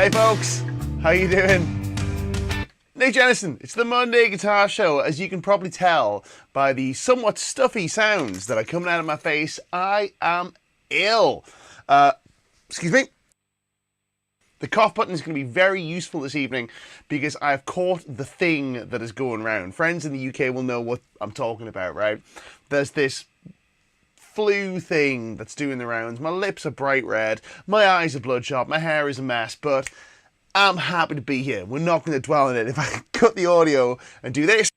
Hey folks, how you doing? Nick Jennison, it's the Monday Guitar Show. As you can probably tell by the somewhat stuffy sounds that are coming out of my face, I am ill. Excuse me. The cough button is going to be very useful this evening because I've caught the thing that is going round. Friends in the UK will know what I'm talking about, right? There's this flu thing that's doing the rounds. My lips are bright red, my eyes are bloodshot, my hair is a mess, but I'm happy to be here. We're not going to dwell on it. If I can cut the audio and do this,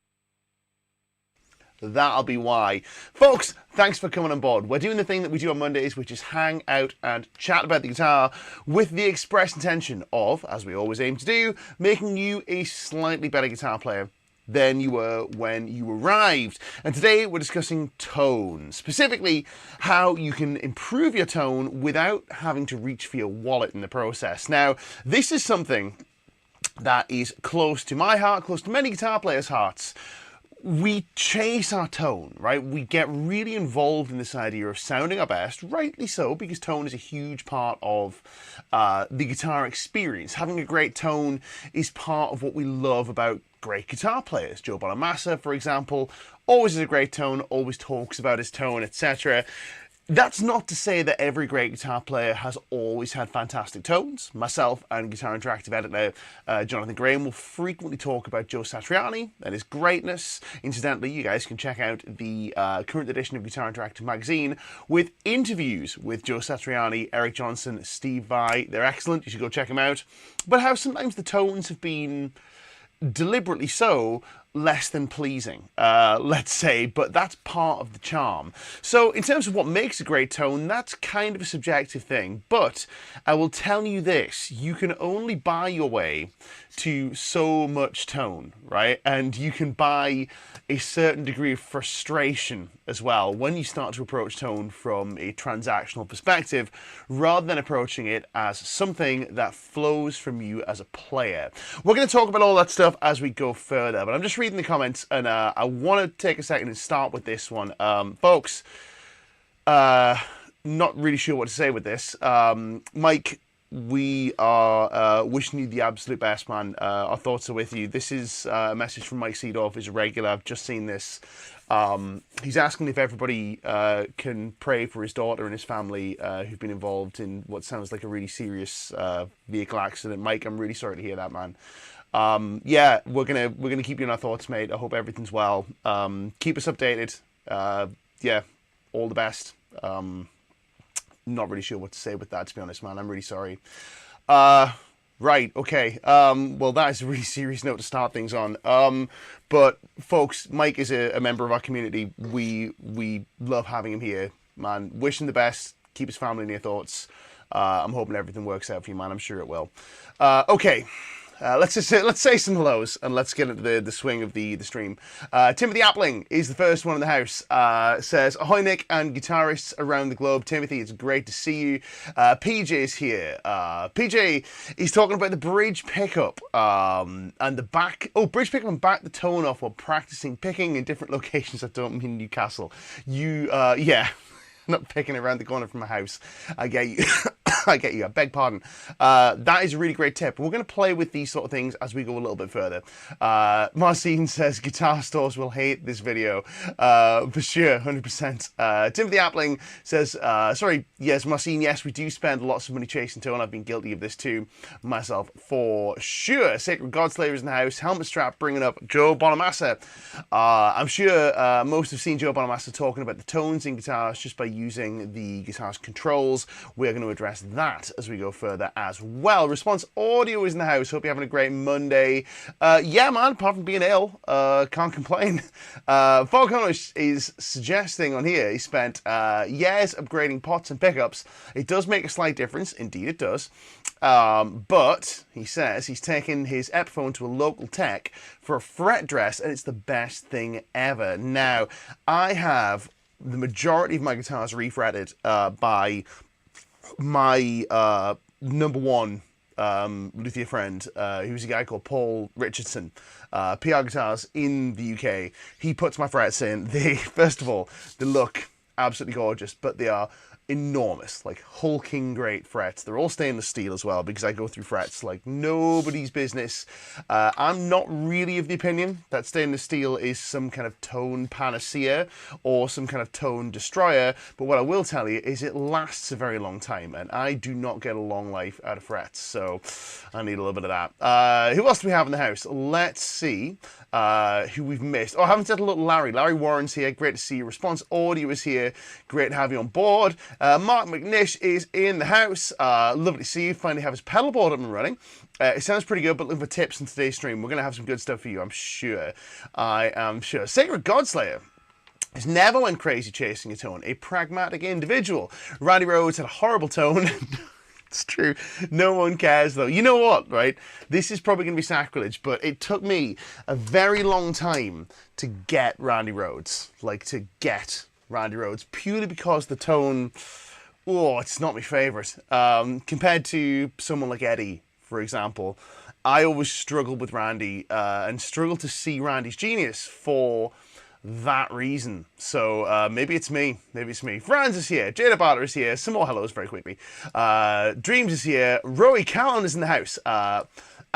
that'll be why. Folks, thanks for coming on board. We're doing the thing that we do on Mondays, which is hang out and chat about the guitar with the express intention of, as we always aim to do, making you a slightly better guitar player than you were when you arrived. And today we're discussing tone, specifically how you can improve your tone without having to reach for your wallet in the process. Now, this is something that is close to my heart, close to many guitar players' hearts. We chase our tone, right? We get really involved in this idea of sounding our best, rightly so, because tone is a huge part of the guitar experience. Having a great tone is part of what we love about great guitar players. Joe Bonamassa, for example, always has a great tone, always talks about his tone, etc. That's not to say that every great guitar player has always had fantastic tones. Myself and Guitar Interactive editor Jonathan Graham will frequently talk about Joe Satriani and his greatness. Incidentally, you guys can check out the current edition of Guitar Interactive magazine with interviews with Joe Satriani, Eric Johnson, Steve Vai. They're excellent. You should go check them out. But how sometimes the tones have been deliberately so less than pleasing, let's say, but that's part of the charm. So in terms of what makes a great tone, that's kind of a subjective thing, but I will tell you this: you can only buy your way to so much tone, right? And you can buy a certain degree of frustration as well when you start to approach tone from a transactional perspective rather than approaching it as something that flows from you as a player. We're going to talk about all that stuff as we go further, but I'm just reading the comments and I want to take a second and start with this one. Folks, not really sure what to say with this. Mike, we are wishing you the absolute best, man. Our thoughts are with you. This is a message from Mike Seedorf, who's a regular. I've just seen this. He's asking if everybody can pray for his daughter and his family who've been involved in what sounds like a really serious vehicle accident. Mike, I'm really sorry to hear that, man. Yeah, we're gonna keep you in our thoughts, mate. I hope everything's well. Keep us updated. Yeah, all the best. Not really sure what to say with that, to be honest, man. I'm really sorry. Right, okay. Well, that is a really serious note to start things on. But folks, Mike is a member of our community. We love having him here, man. Wish him the best. Keep his family in your thoughts. I'm hoping everything works out for you, man. I'm sure it will. Okay. Let's say some hellos and let's get into the swing of the stream. Timothy Appling is the first one in the house. Says, ahoy Nick and guitarists around the globe. Timothy, it's great to see you. PJ is here. PJ is talking about the bridge pickup and the back. Oh, bridge pickup and back the tone off while practicing picking in different locations. I don't mean Newcastle. Yeah. Not picking around the corner from my house. I get you. I get you. I beg pardon. That is a really great tip. We're going to play with these sort of things as we go a little bit further. Marcin says guitar stores will hate this video. For sure, 100%. Timothy Appling says, sorry, yes, Marcin, yes, we do spend lots of money chasing tone. I've been guilty of this too, myself, for sure. Sacred Godslavers in the house. Helmet strap bringing up Joe Bonamassa. I'm sure most have seen Joe Bonamassa talking about the tones in guitars just by using the guitar's controls. We're going to address that as we go further as well. Response Audio is in the house. Hope you're having a great Monday. Yeah, man, apart from being ill, can't complain. Falcone is suggesting on here he spent years upgrading pots and pickups. It does make a slight difference. Indeed, it does. But he says he's taken his Epiphone to a local tech for a fret dress, and it's the best thing ever. Now, I have the majority of my guitars refretted by my number one luthier friend, who's a guy called Paul Richardson, PR Guitars in the UK. He puts my frets in. They, first of all, they look absolutely gorgeous, but they are enormous, like hulking great frets. They're all stainless steel as well, because I go through frets like nobody's business. I'm not really of the opinion that stainless steel is some kind of tone panacea or some kind of tone destroyer, but what I will tell you is it lasts a very long time, and I do not get a long life out of frets, so I need a little bit of that. Who else do we have in the house? Let's see who we've missed. Oh, I haven't said hello to Larry. Larry Warren's here. Great to see you. Response Audio is here. Great to have you on board. Mark McNish is in the house. Lovely to see you. Finally have his pedal board up and running. It sounds pretty good, but looking for tips in today's stream. We're going to have some good stuff for you, I'm sure. I am sure. Sacred Godslayer has never went crazy chasing a tone. A pragmatic individual. Randy Rhoads had a horrible tone. It's true. No one cares, though. You know what, right? This is probably going to be sacrilege, but it took me a very long time to get Randy Rhoads. Like, to get Randy Rhoads, purely because the tone, oh, it's not my favourite. Compared to someone like Eddie, for example, I always struggled with Randy and struggled to see Randy's genius for that reason. So maybe it's me. Maybe it's me. Franz is here. Jada Barter is here. Some more hellos very quickly. Dreams is here. Roy Callan is in the house.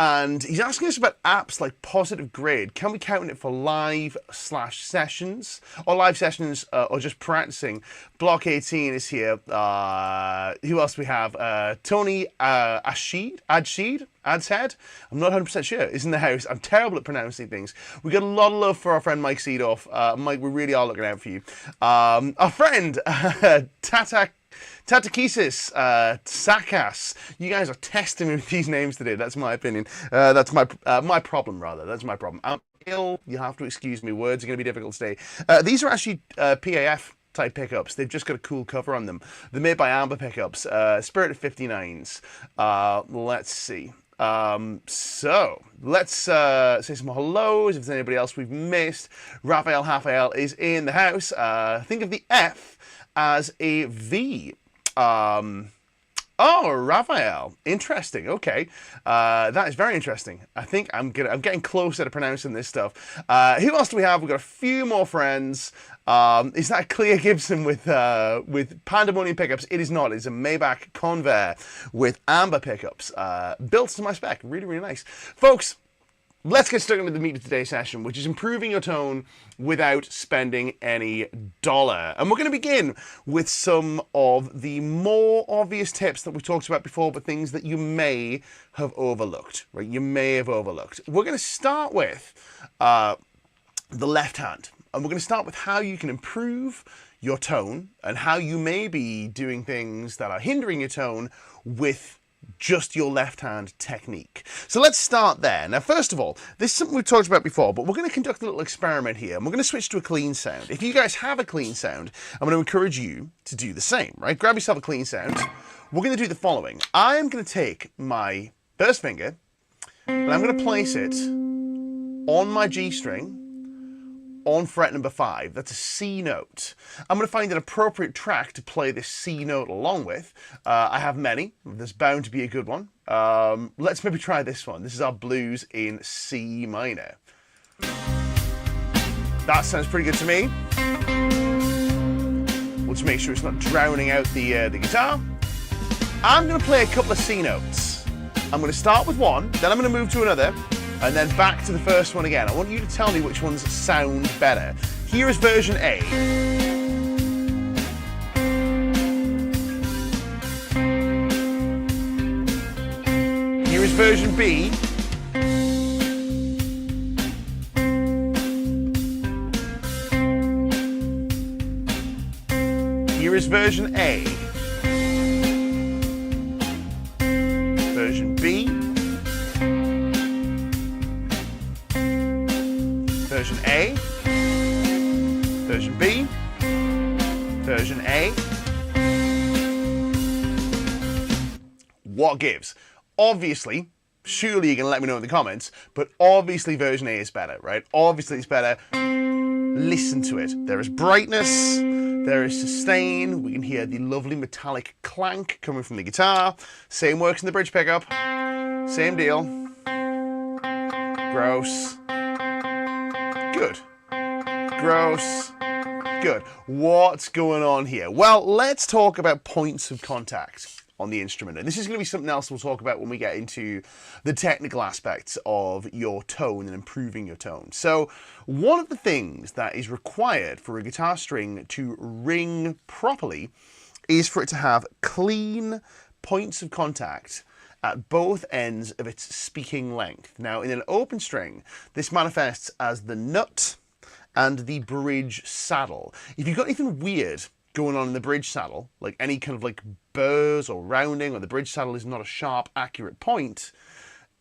And he's asking us about apps like Positive Grade. Can we count it for live/sessions? Or live sessions or just practicing? Block 18 is here. Who else do we have? Tony Adsheed? I'm not 100% sure. Is in the house. I'm terrible at pronouncing things. We got a lot of love for our friend Mike Seedoff. Mike, we really are looking out for you. Our friend Tatakisis, Sakas, you guys are testing me with these names today. That's my opinion. That's my problem, rather. That's my problem. I'm ill. You have to excuse me. Words are going to be difficult today. These are actually PAF type pickups. They've just got a cool cover on them. They're made by Amber Pickups. Spirit of 59s. Let's see. So let's say some hellos. If there's anybody else we've missed, Raphael is in the house. Think of the F as a V. Oh, Raphael. Interesting. Okay. That is very interesting. I think I'm getting closer to pronouncing this stuff. Who else do we have? We've got a few more friends. Is that Clea Gibson with Pandemonium pickups? It is not. It's a Maybach Convair with Amber pickups. Built to my spec. Really, really nice. Folks, let's get stuck into the meat of today's session, which is improving your tone without spending any dollar. And we're going to begin with some of the more obvious tips that we talked about before, but things that you may have overlooked, right? You may have overlooked. We're going to start with the left hand. And we're going to start with how you can improve your tone and how you may be doing things that are hindering your tone with just your left hand technique. So let's start there. Now, first of all, this is something we've talked about before, but we're going to conduct a little experiment here, and we're going to switch to a clean sound. If you guys have a clean sound, I'm going to encourage you to do the same, right? Grab yourself a clean sound. We're going to do the following. I'm going to take my first finger, and I'm going to place it on my G string, on fret number 5. That's a C note. I'm going to find an appropriate track to play this C note along with. I have many. There's bound to be a good one. Let's maybe try this one. This is our blues in C minor. That sounds pretty good to me. We'll just make sure it's not drowning out the guitar. I'm going to play a couple of C notes. I'm going to start with one, then I'm going to move to another, and then back to the first one again. I want you to tell me which ones sound better. Here is version A. Here is version B. Here is version A. Version B. Version A, version B, version A. What gives? Obviously, surely you can let me know in the comments, but obviously version A is better, right? Obviously it's better. Listen to it. There is brightness, there is sustain. We can hear the lovely metallic clank coming from the guitar. Same works in the bridge pickup. Same deal. Gross. Good. Gross. Good. What's going on here? Well, let's talk about points of contact on the instrument. And this is going to be something else we'll talk about when we get into the technical aspects of your tone and improving your tone. So one of the things that is required for a guitar string to ring properly is for it to have clean points of contact at both ends of its speaking length. Now, in an open string, this manifests as the nut and the bridge saddle. If you've got anything weird going on in the bridge saddle, like any kind of like burrs or rounding, or the bridge saddle is not a sharp, accurate point,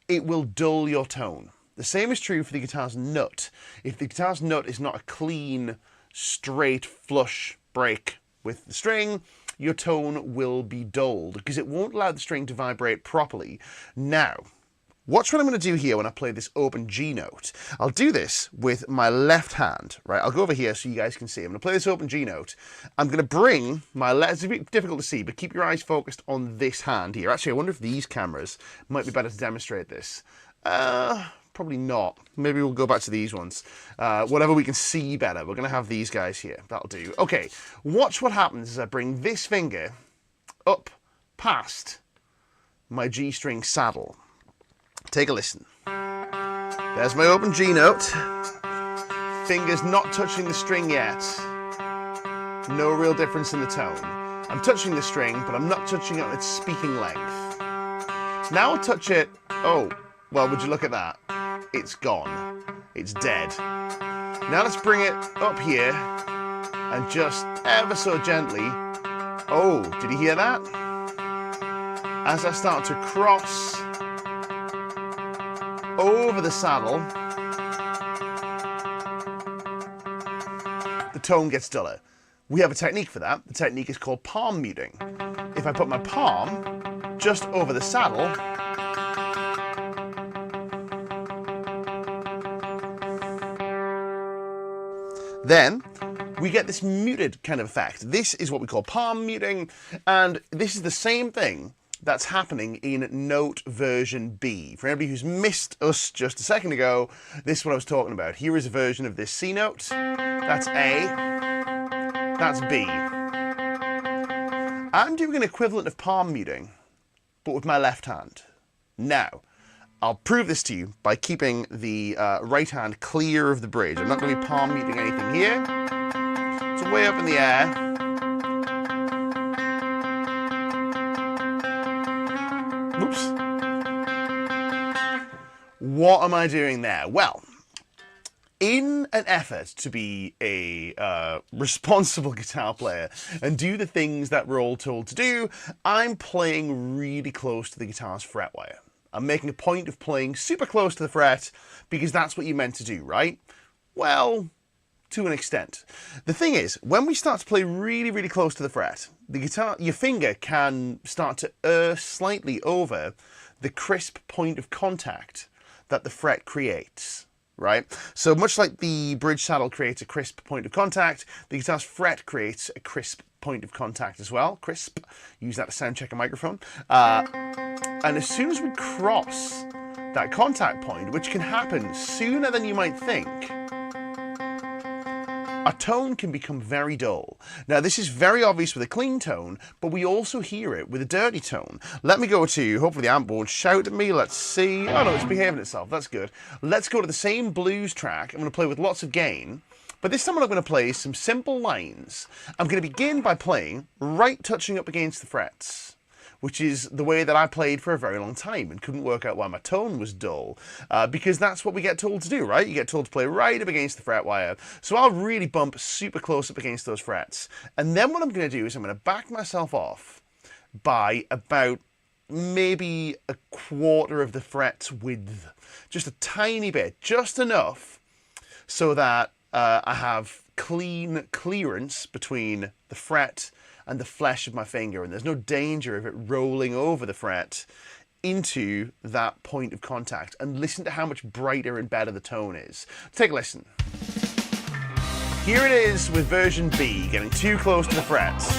it will dull your tone. The same is true for the guitar's nut. If the guitar's nut is not a clean, straight, flush break with the string, your tone will be dulled because it won't allow the string to vibrate properly. Now, watch what I'm going to do here when I play this open G note. I'll do this with my left hand, right? I'll go over here so you guys can see. I'm going to play this open G note. I'm going to bring my left, it's a bit difficult to see, but keep your eyes focused on this hand here. Actually, I wonder if these cameras might be better to demonstrate this. Probably not. Maybe we'll go back to these ones. Whatever we can see better. We're going to have these guys here. That'll do. Okay, watch what happens as I bring this finger up past my G string saddle. Take a listen. There's my open G note. Fingers not touching the string yet. No real difference in the tone. I'm touching the string, but I'm not touching it on its speaking length. Now I'll touch it. Oh, well, would you look at that? It's gone. It's dead. Now let's bring it up here and just ever so gently. Oh, did you hear that? As I start to cross over the saddle, the tone gets duller. We have a technique for that. The technique is called palm muting. If I put my palm just over the saddle, then we get this muted kind of effect. This is what we call palm muting, and this is the same thing that's happening in note version B. For anybody who's missed us just a second ago, this is what I was talking about. Here is a version of this C note. That's A. That's B. I'm doing an equivalent of palm muting, but with my left hand. Now, I'll prove this to you by keeping the right hand clear of the bridge. I'm not going to be palm muting anything here. It's way up in the air. Oops. What am I doing there? Well, in an effort to be a responsible guitar player and do the things that we're all told to do, I'm playing really close to the guitar's fret wire. I'm making a point of playing super close to the fret because that's what you're meant to do, right? Well, to an extent. The thing is, when we start to play really, really close to the fret, the guitar, your finger can start to err slightly over the crisp point of contact that the fret creates, right? So much like the bridge saddle creates a crisp point of contact, the guitar's fret creates a crisp point of contact as well. Crisp. Use that to sound check a microphone. And as soon as we cross that contact point, which can happen sooner than you might think, our tone can become very dull. Now, this is very obvious with a clean tone, but we also hear it with a dirty tone. Let me go to, hopefully the amp won't shout at me. Let's see. Oh no, it's behaving itself. That's good. Let's go to the same blues track. I'm going to play with lots of gain. But this time what I'm going to play is some simple lines. I'm going to begin by playing right touching up against the frets, which is the way that I played for a very long time and couldn't work out why my tone was dull, because that's what we get told to do, right? You get told to play right up against the fret wire. So I'll really bump super close up against those frets. And then what I'm going to do is I'm going to back myself off by about maybe a quarter of the fret's width. Just a tiny bit, just enough so that I have clean clearance between the fret and the flesh of my finger, and there's no danger of it rolling over the fret into that point of contact. And listen to how much brighter and better the tone is. Take a listen. Here it is with version B, getting too close to the frets.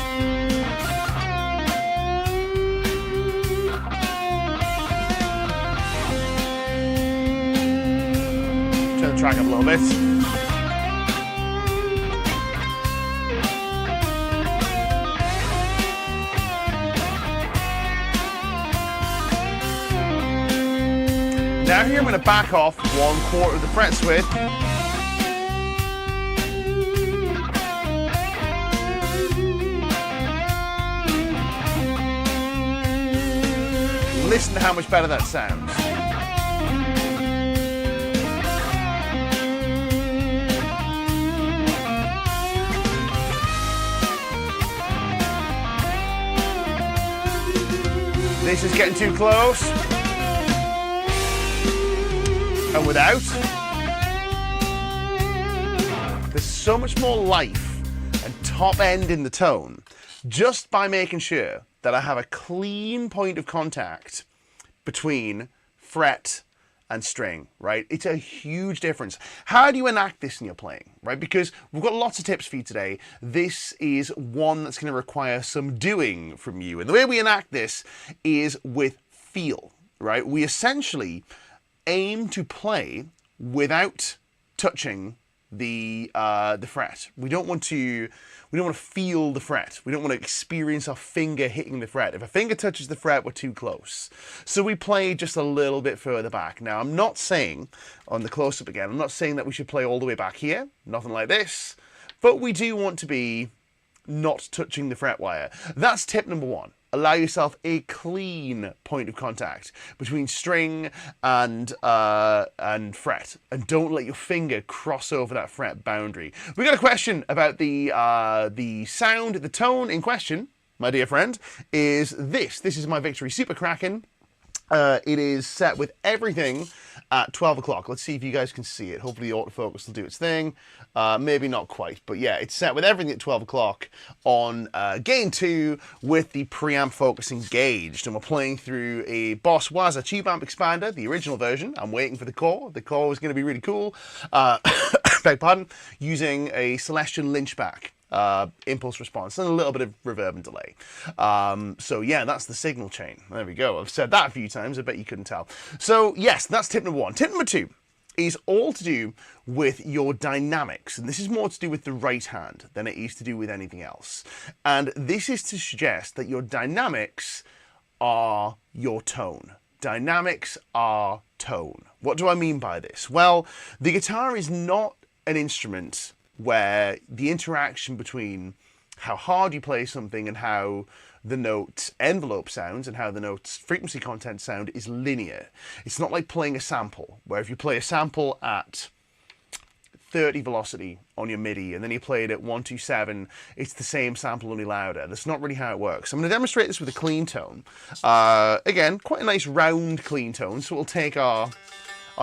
Turn the track up a little bit. Now here I'm going to back off 1/4 of the frets width. Listen to how much better that sounds. This is getting too close. And without. There's so much more life and top end in the tone just by making sure that I have a clean point of contact between fret and string, right? It's a huge difference. How do you enact this in your playing, right? Because we've got lots of tips for you today. This is one that's going to require some doing from you. And the way we enact this is with feel, right? We essentially aim to play without touching the fret. We don't want to feel the fret. We don't want to experience our finger hitting the fret. If a finger touches the fret, we're too close. So we play just a little bit further back. Now, I'm not saying, on the close-up again, I'm not saying that we should play all the way back here, nothing like this, but we do want to be not touching the fret wire. That's tip number one. Allow yourself a clean point of contact between string and fret, and don't let your finger cross over that fret boundary. We got a question about the sound, the tone in question, my dear friend, is this. This is my Victory Super Kraken. It is set with everything at 12 o'clock. Let's see if you guys can see it. Hopefully the autofocus will do its thing. Maybe not quite, but yeah, it's set with everything at 12 o'clock on gain 2 with the preamp focus engaged. And we're playing through a Boss Waza tube amp expander, the original version. I'm waiting for the core. The core is going to be really cool. Beg pardon. Using a Celestion Lynchback. Impulse response and a little bit of reverb and delay. So yeah, that's the signal chain. There we go. I've said that a few times. I bet you couldn't tell. So yes, that's tip number one. Tip number two is all to do with your dynamics. And this is more to do with the right hand than it is to do with anything else. And this is to suggest that your dynamics are your tone. Dynamics are tone. What do I mean by this? Well, the guitar is not an instrument where the interaction between how hard you play something and how the note envelope sounds and how the note's frequency content sound is linear. It's not like playing a sample, where if you play a sample at 30 velocity on your MIDI and then you play it at 127, it's the same sample, only louder. That's not really how it works. I'm going to demonstrate this with a clean tone. Again, quite a nice round clean tone, so we'll take our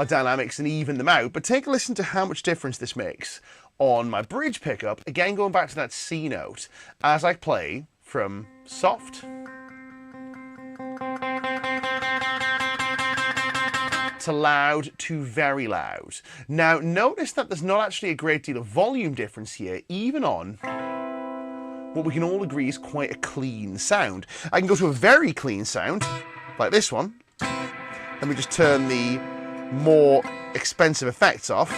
dynamics and even them out, but take a listen to how much difference this makes on my bridge pickup, again going back to that C note, as I play from soft to loud to very loud. Now notice that there's not actually a great deal of volume difference here, even on what we can all agree is quite a clean sound. I can go to a very clean sound, like this one. Let me just turn the more expensive effects off.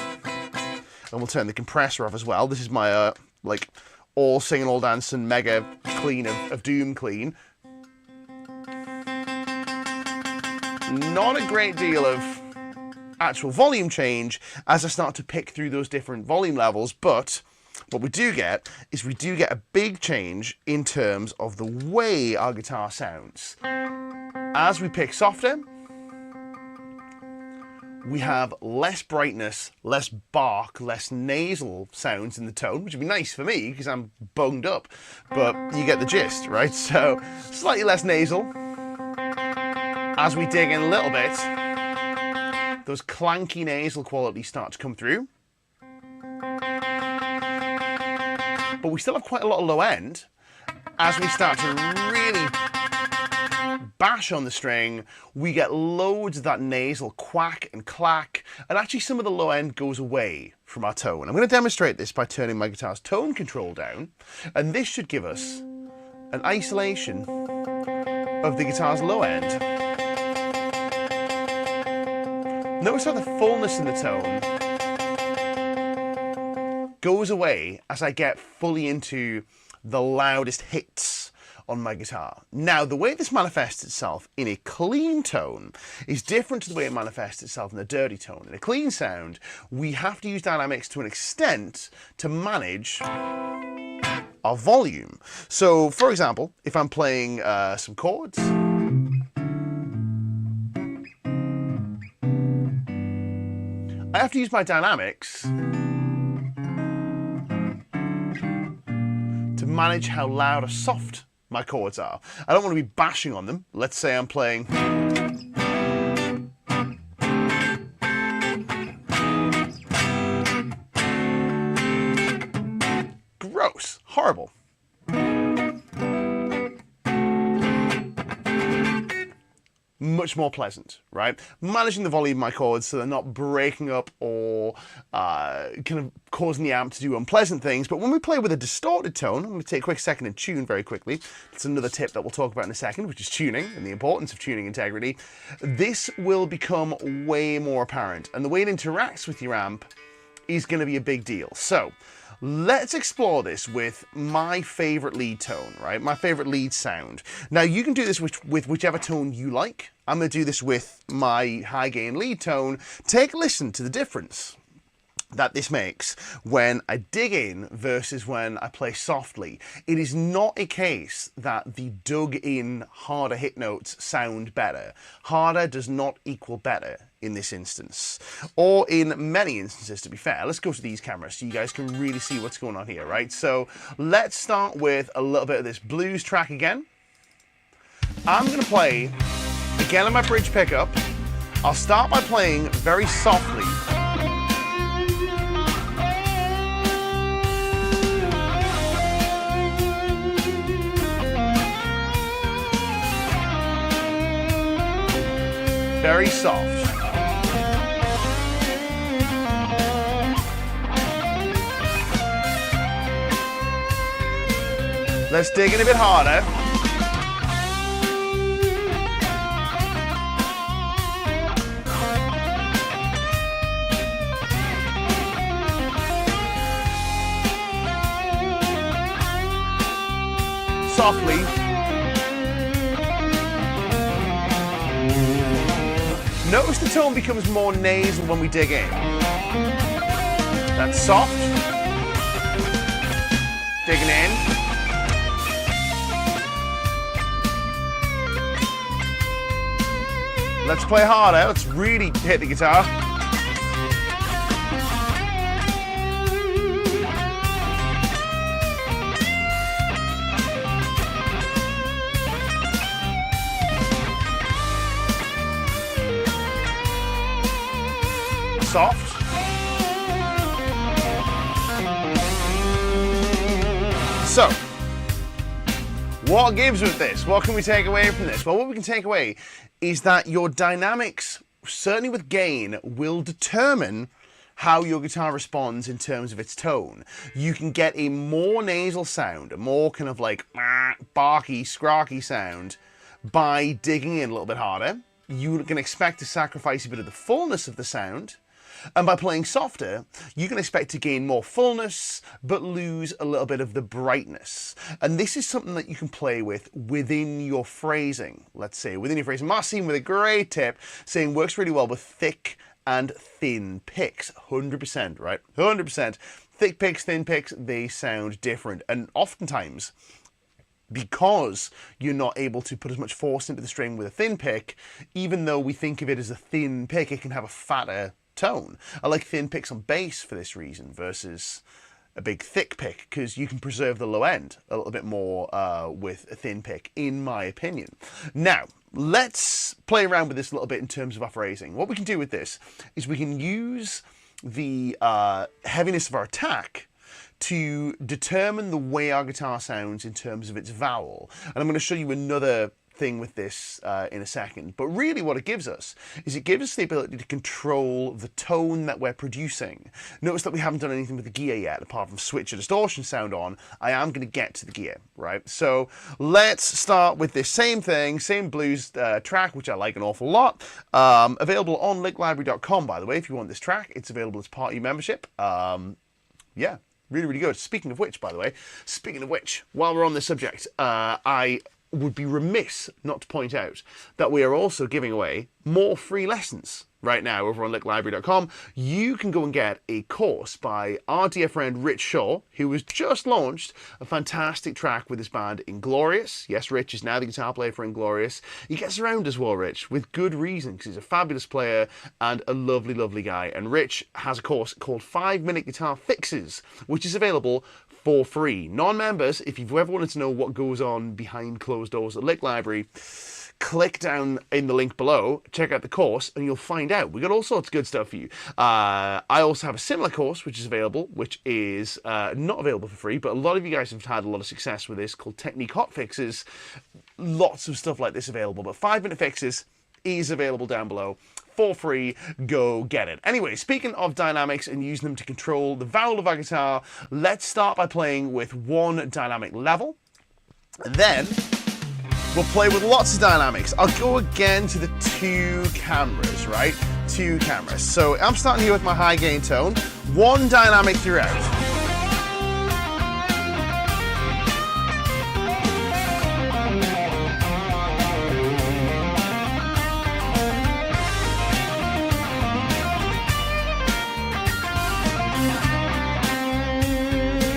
And we'll turn the compressor off as well. This is my, like, all singing, all dancing, mega clean of Doom clean. Not a great deal of actual volume change as I start to pick through those different volume levels, but what we do get is we do get a big change in terms of the way our guitar sounds. As we pick softer, we have less brightness, less bark, less nasal sounds in the tone, which would be nice for me because I'm bunged up, but you get the gist, right? So slightly less nasal. As we dig in a little bit, those clanky nasal qualities start to come through. But we still have quite a lot of low end. As we start to really bash on the string, we get loads of that nasal quack and clack, and actually some of the low end goes away from our tone. I'm going to demonstrate this by turning my guitar's tone control down, and this should give us an isolation of the guitar's low end. Notice how the fullness in the tone goes away as I get fully into the loudest hits on my guitar. Now, the way this manifests itself in a clean tone is different to the way it manifests itself in a dirty tone. In a clean sound, we have to use dynamics to an extent to manage our volume. So, for example, if I'm playing some chords, I have to use my dynamics to manage how loud or soft my chords are. I don't want to be bashing on them. Let's say I'm playing gross, horrible. Much more pleasant, right? Managing the volume of my chords so they're not breaking up or kind of causing the amp to do unpleasant things. But when we play with a distorted tone, I'm going to take a quick second and tune very quickly. It's another tip that we'll talk about in a second, which is tuning and the importance of tuning integrity. This will become way more apparent, and the way it interacts with your amp is going to be a big deal. So let's explore this with my favorite lead tone, right? My favorite lead sound. Now, you can do this with whichever tone you like. I'm going to do this with my high gain lead tone. Take a listen to the difference that this makes when I dig in versus when I play softly. It is not a case that the dug in harder hit notes sound better. Harder does not equal better in this instance, or in many instances, to be fair. Let's go to these cameras so you guys can really see what's going on here, right? So let's start with a little bit of this blues track again. I'm going to play again on my bridge pickup. I'll start by playing very softly. Very soft. Let's dig in a bit harder. Softly. Notice the tone becomes more nasal when we dig in. That's soft. Digging in. Let's play harder. Let's really hit the guitar. Soft. So, what gives with this? What can we take away from this? Well, what we can take away is that your dynamics, certainly with gain, will determine how your guitar responds in terms of its tone. You can get a more nasal sound, a more kind of like barky, scrawky sound by digging in a little bit harder. You can expect to sacrifice a bit of the fullness of the sound. And by playing softer, you can expect to gain more fullness, but lose a little bit of the brightness. And this is something that you can play with within your phrasing. Let's say within your phrasing. Marcin with a great tip saying works really well with thick and thin picks. 100%, right? 100%. Thick picks, thin picks, they sound different. And oftentimes, because you're not able to put as much force into the string with a thin pick, even though we think of it as a thin pick, it can have a fatter tone. I like thin picks on bass for this reason versus a big thick pick, because you can preserve the low end a little bit more with a thin pick, in my opinion. Now, let's play around with this a little bit in terms of our phrasing. What we can do with this is we can use the heaviness of our attack to determine the way our guitar sounds in terms of its vowel. And I'm going to show you another thing with this in a second. But really what it gives us is it gives us the ability to control the tone that we're producing. Notice that we haven't done anything with the gear yet, apart from switch a distortion sound on. I am going to get to the gear, right? So let's start with this same thing, same blues track, which I like an awful lot. Available on licklibrary.com, by the way, if you want this track. It's available as part of your membership. Yeah. Really, really good. Speaking of which, by the way, while we're on this subject, I would be remiss not to point out that we are also giving away more free lessons right now over on licklibrary.com. You can go and get a course by our dear friend Rich Shaw, who has just launched a fantastic track with his band Inglorious. Yes, Rich is now the guitar player for Inglorious. He gets around as well, Rich, with good reason, because he's a fabulous player and a lovely, lovely guy. And Rich has a course called 5-Minute Guitar Fixes, which is available for free. Non-members, if you've ever wanted to know what goes on behind closed doors at Lick Library, click down in the link below, check out the course, and you'll find out. We've got all sorts of good stuff for you. I also have a similar course, which is available, which is not available for free, but a lot of you guys have had a lot of success with this, called Technique Hot Fixes. Lots of stuff like this available, but 5-Minute Fixes is available down below for free. Go get it. Anyway, speaking of dynamics and using them to control the vowel of our guitar, let's start by playing with one dynamic level. And then we'll play with lots of dynamics. I'll go again to the 2 cameras, right? 2 cameras. So I'm starting here with my high gain tone. 1 dynamic throughout.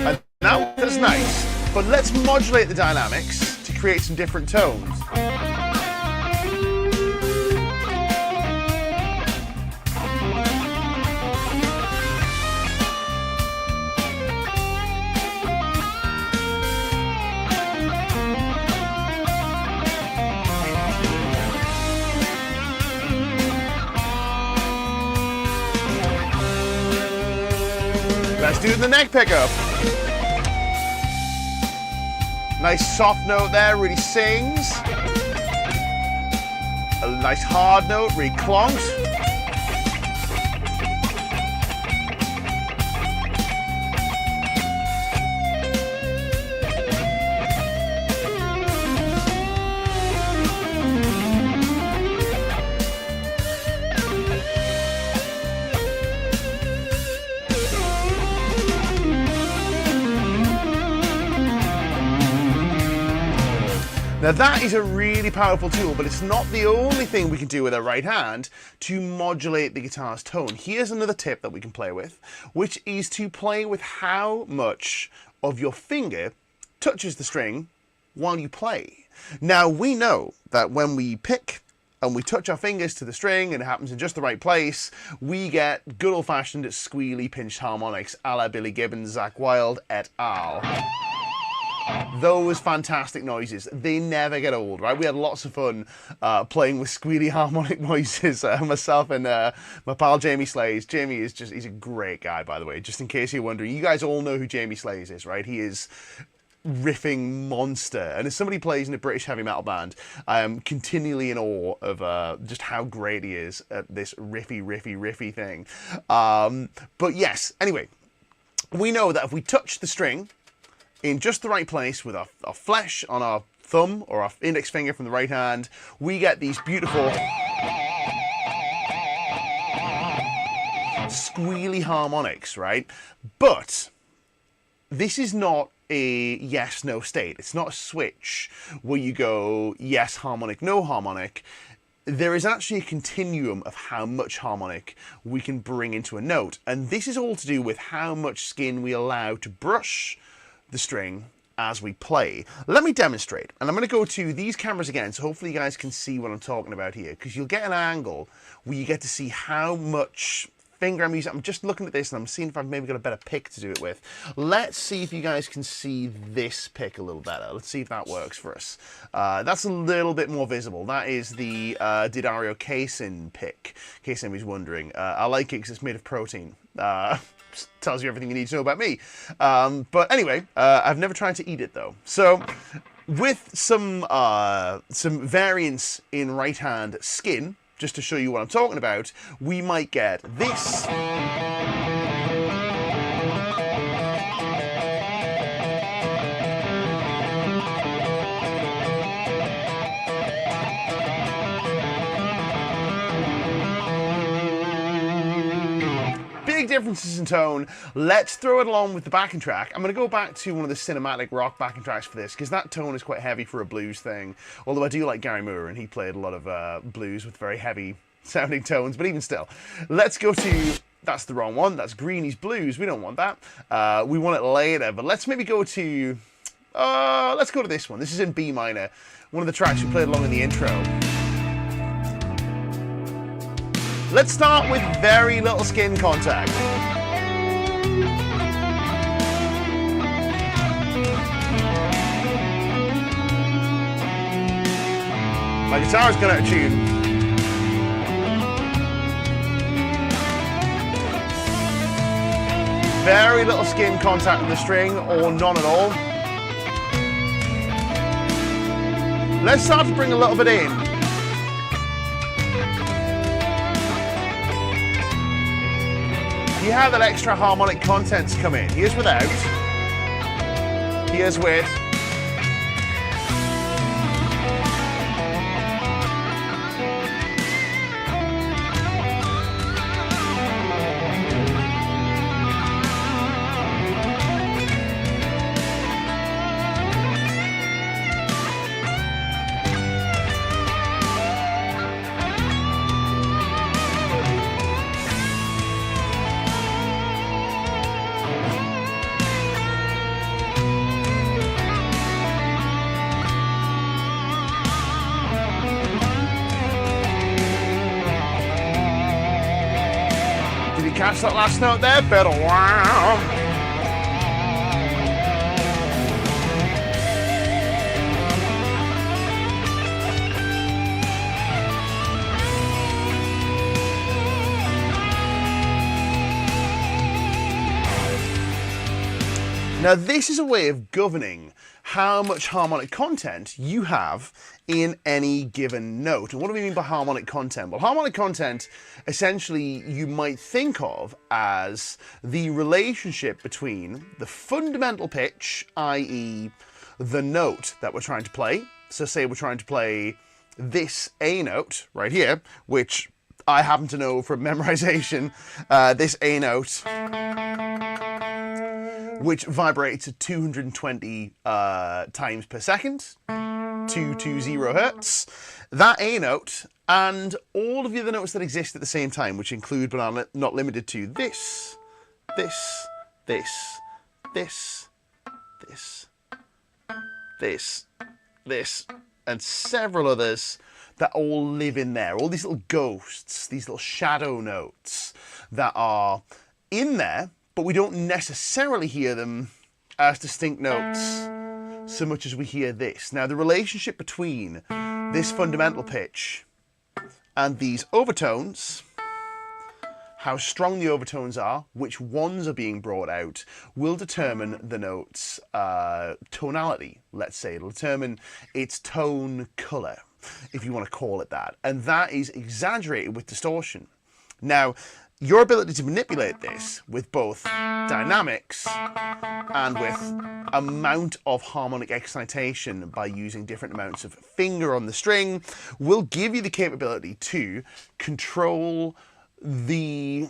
And now that's nice, but let's modulate the dynamics to create some different tones. Let's do the neck pickup. Nice soft note there, really sings. A nice hard note, really clonks. Now that is a really powerful tool, but it's not the only thing we can do with our right hand to modulate the guitar's tone. Here's another tip that we can play with, which is to play with how much of your finger touches the string while you play. Now we know that when we pick and we touch our fingers to the string and it happens in just the right place, we get good old-fashioned squealy pinched harmonics a la Billy Gibbons, Zakk Wylde et al. Those fantastic noises, they never get old, right? We had lots of fun playing with squealy harmonic noises, myself and my pal Jamie Slays. Jamie is he's a great guy, by the way, just in case you're wondering. You guys all know who Jamie Slays is, right? He is riffing monster, and as somebody who plays in a British heavy metal band, I am continually in awe of just how great he is at this riffy thing. But yes, anyway, we know that if we touch the string in just the right place with our flesh on our thumb or our index finger from the right hand, we get these beautiful squealy harmonics, right? But this is not a yes-no state. It's not a switch where you go yes harmonic, no harmonic. There is actually a continuum of how much harmonic we can bring into a note, and this is all to do with how much skin we allow to brush the string as we play. Let me demonstrate, and I'm going to go to these cameras again, so hopefully you guys can see what I'm talking about here, because you'll get an angle where you get to see how much finger I'm using. I'm just looking at this and I'm seeing if I've maybe got a better pick to do it with. Let's see if you guys can see this pick a little better. Let's see if that works for us. That's a little bit more visible. That is the Didario casein pick, in case anybody's wondering. I like it because it's made of protein. Tells you everything you need to know about me. But anyway, I've never tried to eat it though. So with some variance in right hand skin, just to show you what I'm talking about, we might get this. differences in tone. Let's throw it along with the backing track. I'm going to go back to one of the cinematic rock backing tracks for this, because that tone is quite heavy for a blues thing. Although I do like Gary Moore, and he played a lot of blues with very heavy sounding tones, but even still. Let's go to... That's the wrong one. That's Greeny's Blues. We don't want that. We want it later, but let's maybe go to... let's go to this one. This is in B minor. One of the tracks we played along in the intro. Let's start with very little skin contact. My guitar's gone out of tune. Very little skin contact with the string, or none at all. Let's start to bring a little bit in. You have that extra harmonic contents come in. Here's without. Here's with. Catch that last note there? Better wow. Now this is a way of governing how much harmonic content you have in any given note. And what do we mean by harmonic content? Well, harmonic content, essentially, you might think of as the relationship between the fundamental pitch, i.e. the note that we're trying to play. So say we're trying to play this A note right here, which I happen to know from memorization, this A note, which vibrates at 220 times per second, 220 hertz. That A note and all of the other notes that exist at the same time, which include but are not limited to this, this, and several others that all live in there. All these little ghosts, these little shadow notes that are in there, but we don't necessarily hear them as distinct notes so much as we hear this. Now, the relationship between this fundamental pitch and these overtones, how strong the overtones are, which ones are being brought out, will determine the note's tonality, let's say. It'll determine its tone color, if you want to call it that. And that is exaggerated with distortion. Now, your ability to manipulate this with both dynamics and with amount of harmonic excitation by using different amounts of finger on the string will give you the capability to control the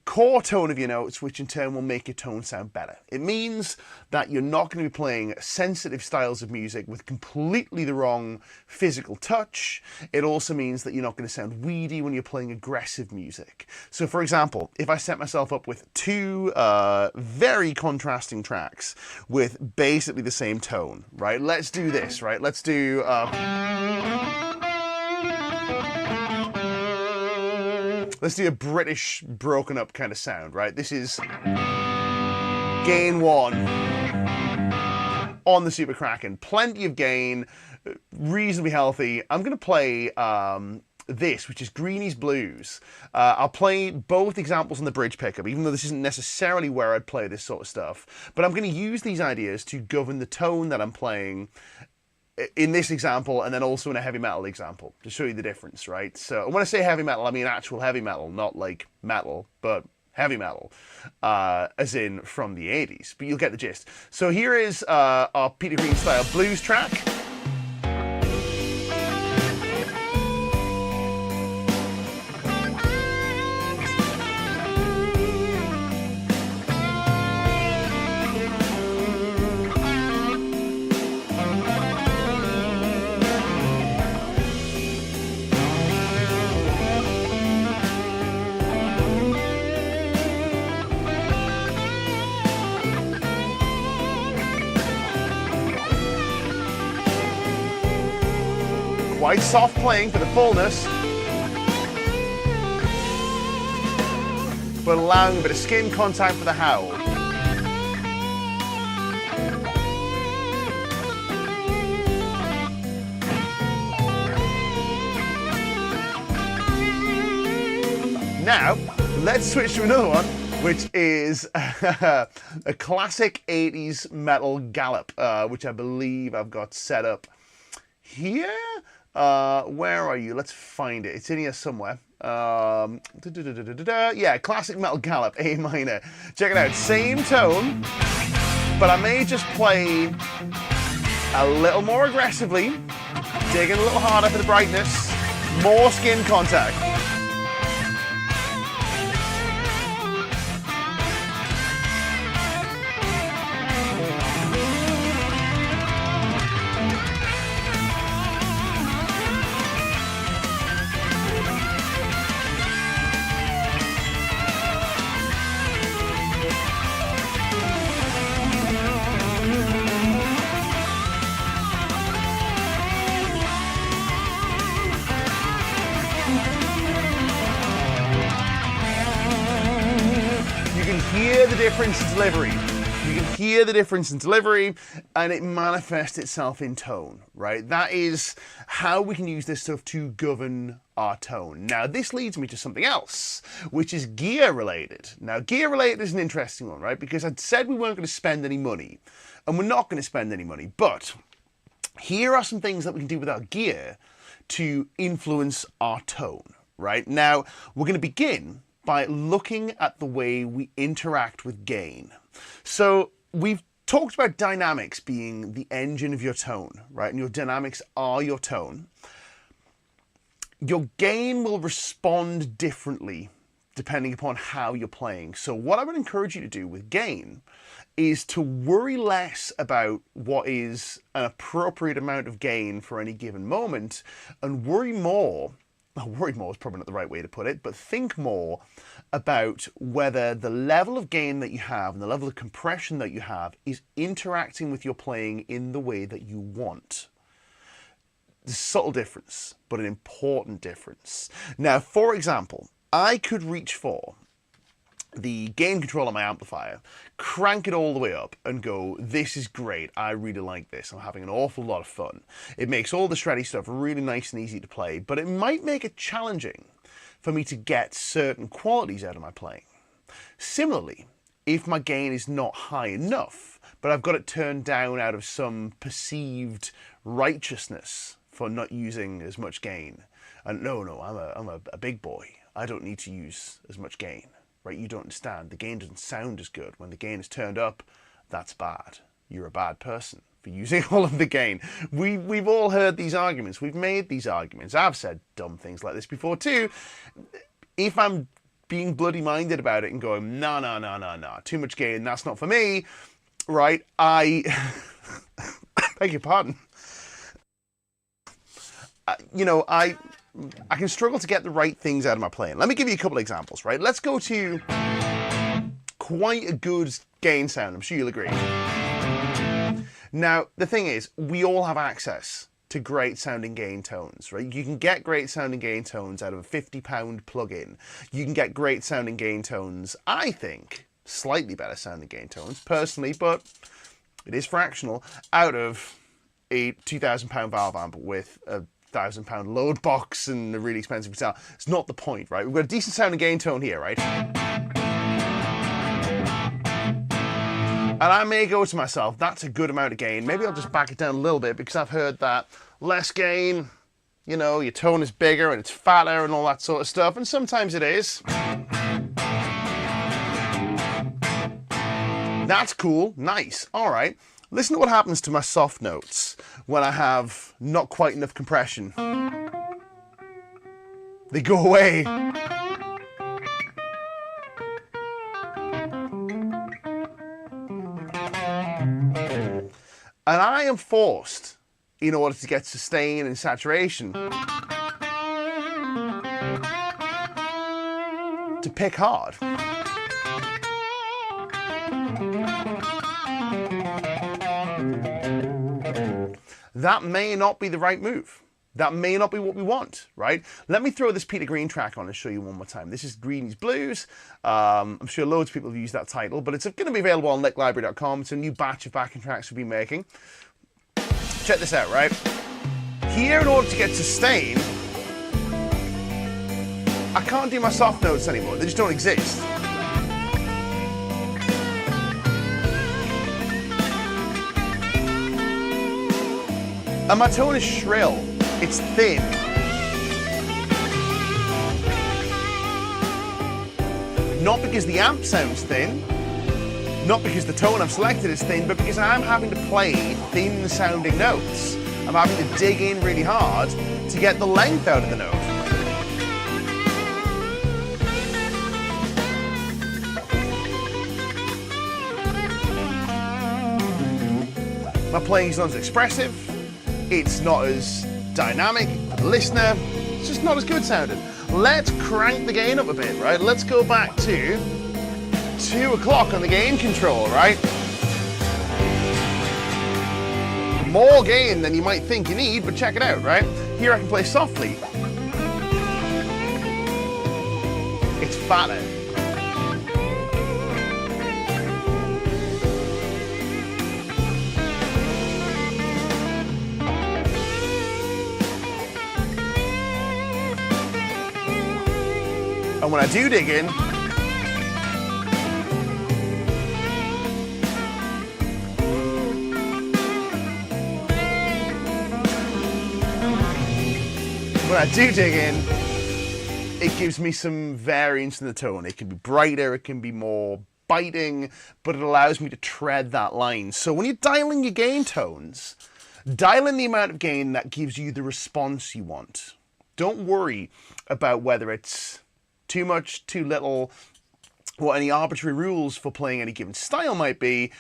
core tone of your notes, which in turn will make your tone sound better. It means that you're not going to be playing sensitive styles of music with completely the wrong physical touch. It also means that you're not going to sound weedy when you're playing aggressive music. So for example, if I set myself up with two very contrasting tracks with basically the same tone, right? Let's do this, right? Let's do... let's do a British broken up kind of sound, right? This is gain 1 on the Super Kraken. Plenty of gain, reasonably healthy. I'm going to play this, which is Greeny's Blues. I'll play both examples on the bridge pickup, even though this isn't necessarily where I'd play this sort of stuff. But I'm going to use these ideas to govern the tone that I'm playing in this example, and then also in a heavy metal example, to show you the difference, right? So when I say heavy metal, I mean actual heavy metal, not like metal, but heavy metal, as in from the 80s, but you'll get the gist. So here is our Peter Green style blues track. Quite soft playing for the fullness, but allowing a bit of skin contact for the howl. Now, let's switch to another one, which is a classic 80s metal gallop, which I believe I've got set up here. Where are you? Let's find it. It's in here somewhere. Yeah, classic metal gallop, A minor. Check it out. Same tone, but I may just play a little more aggressively, digging a little harder for the brightness, more skin contact. Hear the difference in delivery. You can hear the difference in delivery, and it manifests itself in tone, right? That is how we can use this stuff to govern our tone. Now, this leads me to something else, which is gear related. Now, gear related is an interesting one, right? Because I'd said we weren't going to spend any money, and we're not going to spend any money, but here are some things that we can do with our gear to influence our tone, right? Now, we're going to begin by looking at the way we interact with gain. So we've talked about dynamics being the engine of your tone, right? And your dynamics are your tone. Your gain will respond differently depending upon how you're playing. So what I would encourage you to do with gain is to worry less about what is an appropriate amount of gain for any given moment, and worry more is probably not the right way to put it, but think more about whether the level of gain that you have and the level of compression that you have is interacting with your playing in the way that you want. It's a subtle difference, but an important difference. Now, for example, I could reach for the gain control on my amplifier, crank it all the way up and go, this is great, I really like this, I'm having an awful lot of fun. It makes all the shreddy stuff really nice and easy to play, but it might make it challenging for me to get certain qualities out of my playing. Similarly, if my gain is not high enough, but I've got it turned down out of some perceived righteousness for not using as much gain, and no, I'm a big boy, I don't need to use as much gain. Right, you don't understand. The gain doesn't sound as good. When the gain is turned up, that's bad. You're a bad person for using all of the gain. We've all heard these arguments. We've made these arguments. I've said dumb things like this before too. If I'm being bloody minded about it and going, no, too much gain, that's not for me, right, I beg your pardon. I can struggle to get the right things out of my playing. Let me give you a couple of examples, right? Let's go to quite a good gain sound. I'm sure you'll agree. Now, the thing is, we all have access to great sounding gain tones, right? You can get great sounding gain tones out of a £50 plugin. You can get great sounding gain tones, I think, slightly better sounding gain tones, personally, but it is fractional, out of a £2,000 valve amp with a £1,000 load box and a really expensive guitar. It's not the point, right? We've got a decent sounding gain tone here, right? And I may go to myself, that's a good amount of gain. Maybe I'll just back it down a little bit because I've heard that less gain, you know, your tone is bigger and it's fatter and all that sort of stuff. And sometimes it is. That's cool. Nice. All right. Listen to what happens to my soft notes when I have not quite enough compression. They go away. And I am forced, in order to get sustain and saturation, to pick hard. That may not be the right move. that may not be what we want, right? Let me throw this Peter Green track on and show you one more time. This is Greeny's Blues. I'm sure loads of people have used that title, but it's going to be available on licklibrary.com. It's a new batch of backing tracks we've been making. Check this out, right? Here, in order to get sustain, I can't do my soft notes anymore. They just don't exist. And my tone is shrill. It's thin. Not because the amp sounds thin, not because the tone I've selected is thin, but because I'm having to play thin sounding notes. I'm having to dig in really hard to get the length out of the note. My playing is not as expressive, it's not as dynamic for the listener, it's just not as good sounding. Let's crank the gain up a bit, right? Let's go back to 2 o'clock on the gain control, right? More gain than you might think you need, but check it out, right? Here I can play softly. It's fatter. And when I do dig in, it gives me some variance in the tone. It can be brighter, it can be more biting, but it allows me to tread that line. So when you're dialing your gain tones, dial in the amount of gain that gives you the response you want. Don't worry about whether it's too much, too little, what any arbitrary rules for playing any given style might be.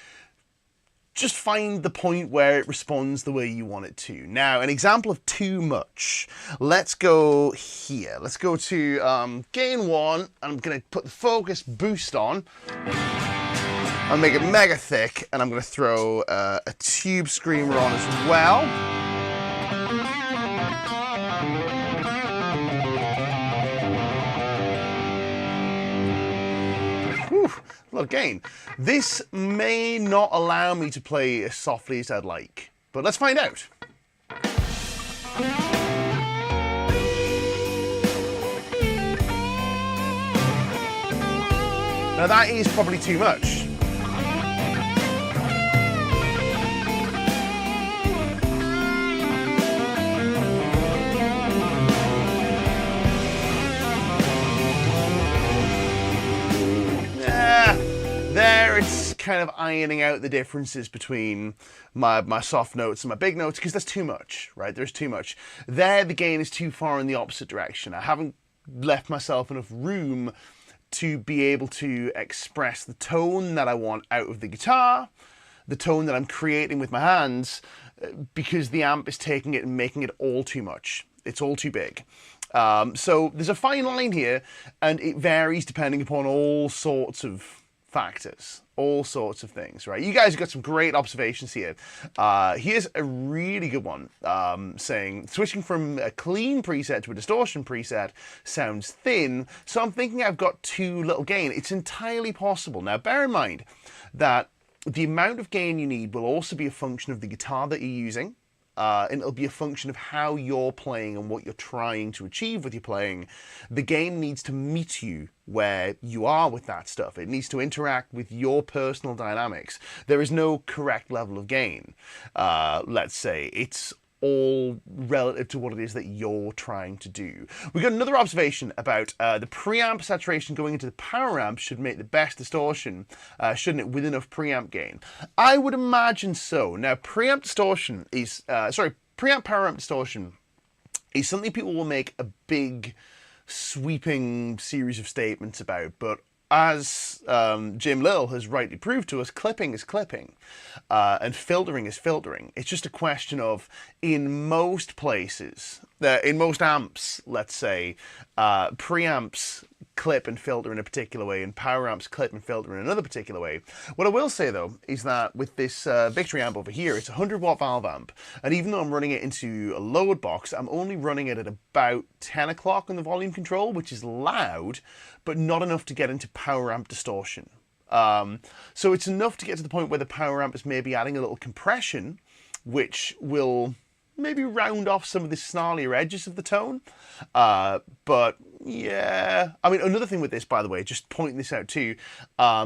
Just find the point where it responds the way you want it to. Now, an example of too much. Let's go here. Let's go to gain 1. I'm going to put the focus boost on. I'll make it mega thick, and I'm going to throw a tube screamer on as well. A lot of gain. This may not allow me to play as softly as I'd like, but let's find out. Now that is probably too much. There, it's kind of ironing out the differences between my soft notes and my big notes, because there's too much, right? There's too much. There, the gain is too far in the opposite direction. I haven't left myself enough room to be able to express the tone that I want out of the guitar, the tone that I'm creating with my hands, because the amp is taking it and making it all too much. It's all too big. So there's a fine line here, and it varies depending upon all sorts of factors, all sorts of things, right? You guys have got some great observations here. Here's a really good one, saying switching from a clean preset to a distortion preset sounds thin, so I'm thinking I've got too little gain. It's entirely possible. Now, bear in mind that the amount of gain you need will also be a function of the guitar that you're using. And it'll be a function of how you're playing and what you're trying to achieve with your playing. The game needs to meet you where you are with that stuff. It needs to interact with your personal dynamics. There is no correct level of gain, let's say. It's all relative to what it is that you're trying to do. We got another observation about the preamp saturation going into the power amp should make the best distortion, shouldn't it, with enough preamp gain? I would imagine so. Now, preamp distortion is, preamp power amp distortion is something people will make a big sweeping series of statements about, but as Jim Little has rightly proved to us, clipping is clipping, and filtering is filtering. It's just a question of, in most places, in most amps, let's say, preamps clip and filter in a particular way, and power amps clip and filter in another particular way. What I will say though is that with this Victory amp over here, it's a 100-watt valve amp, and even though I'm running it into a lowered box, I'm only running it at about 10 o'clock on the volume control, which is loud, but not enough to get into power amp distortion. So it's enough to get to the point where the power amp is maybe adding a little compression, which will maybe round off some of the snarlier edges of the tone. But yeah, I mean, another thing with this, by the way, just pointing this out too,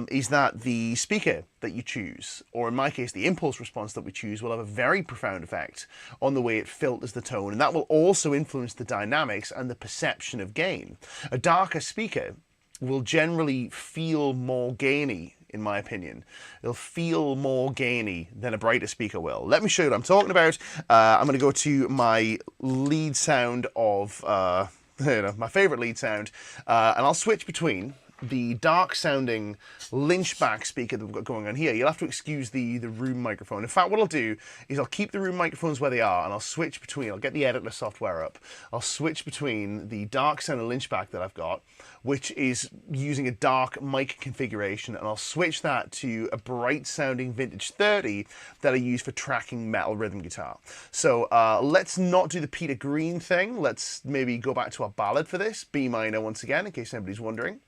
is that the speaker that you choose, or in my case, the impulse response that we choose, will have a very profound effect on the way it filters the tone. And that will also influence the dynamics and the perception of gain. A darker speaker will generally feel more gainy, in my opinion. It'll feel more gainy than a brighter speaker will. Let me show you what I'm talking about. I'm going to go to my lead sound of, my favorite lead sound, and I'll switch between the dark sounding Lynchback speaker that we've got going on here. You'll have to excuse the room microphone. In fact, what I'll do is I'll keep the room microphones where they are, and I'll switch between, I'll get the editor software up, I'll switch between the dark sounding Lynchback that I've got, which is using a dark mic configuration, and I'll switch that to a bright sounding Vintage 30 that I use for tracking metal rhythm guitar. So let's not do the Peter Green thing. Let's maybe go back to our ballad for this, B minor once again, in case anybody's wondering.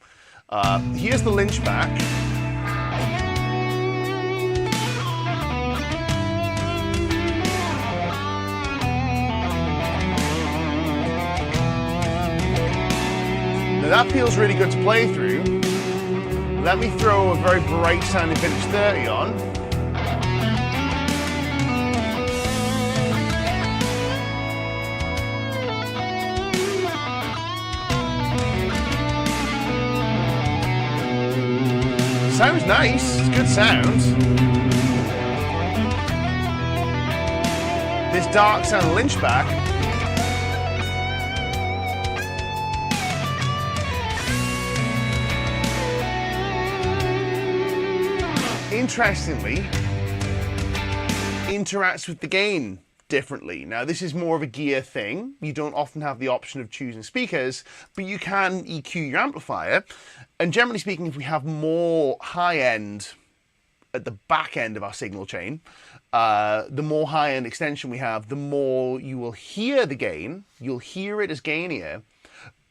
Here's the Lynchback. Now that feels really good to play through. Let me throw a very bright sounding Vintage 30 on. Sounds nice, it's good sound. This dark sound Lynchback. Interestingly, interacts with the gain differently. Now this is more of a gear thing. You don't often have the option of choosing speakers, but you can EQ your amplifier. And generally speaking, if we have more high end at the back end of our signal chain, the more high end extension we have, the more you will hear the gain. You'll hear it as gainier,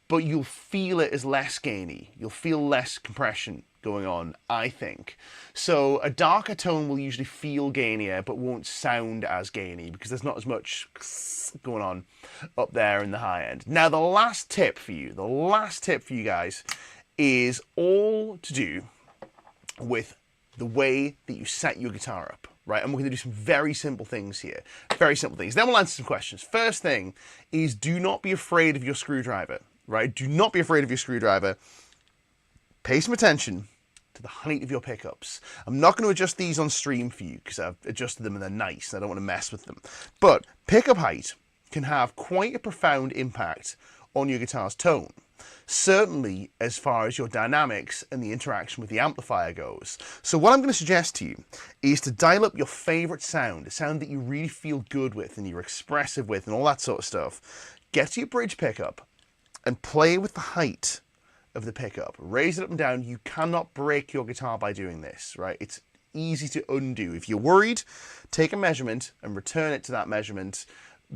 but you'll feel it as less gainy. You'll feel less compression going on, I think. So a darker tone will usually feel gainier, but won't sound as gainy because there's not as much going on up there in the high end. Now, the last tip for you guys is all to do with the way that you set your guitar up, right? And we're going to do some very simple things here. Very simple things. Then we'll answer some questions. First thing is, do not be afraid of your screwdriver, right? Do not be afraid of your screwdriver. Pay some attention to the height of your pickups. I'm not going to adjust these on stream for you because I've adjusted them and they're nice and I don't want to mess with them. But pickup height can have quite a profound impact on your guitar's tone. Certainly as far as your dynamics and the interaction with the amplifier goes. So what I'm going to suggest to you is to dial up your favorite sound, a sound that you really feel good with and you're expressive with and all that sort of stuff. Get to your bridge pickup and play with the height of the pickup. Raise it up and down. You cannot break your guitar by doing this, right? It's easy to undo. If you're worried, take a measurement and return it to that measurement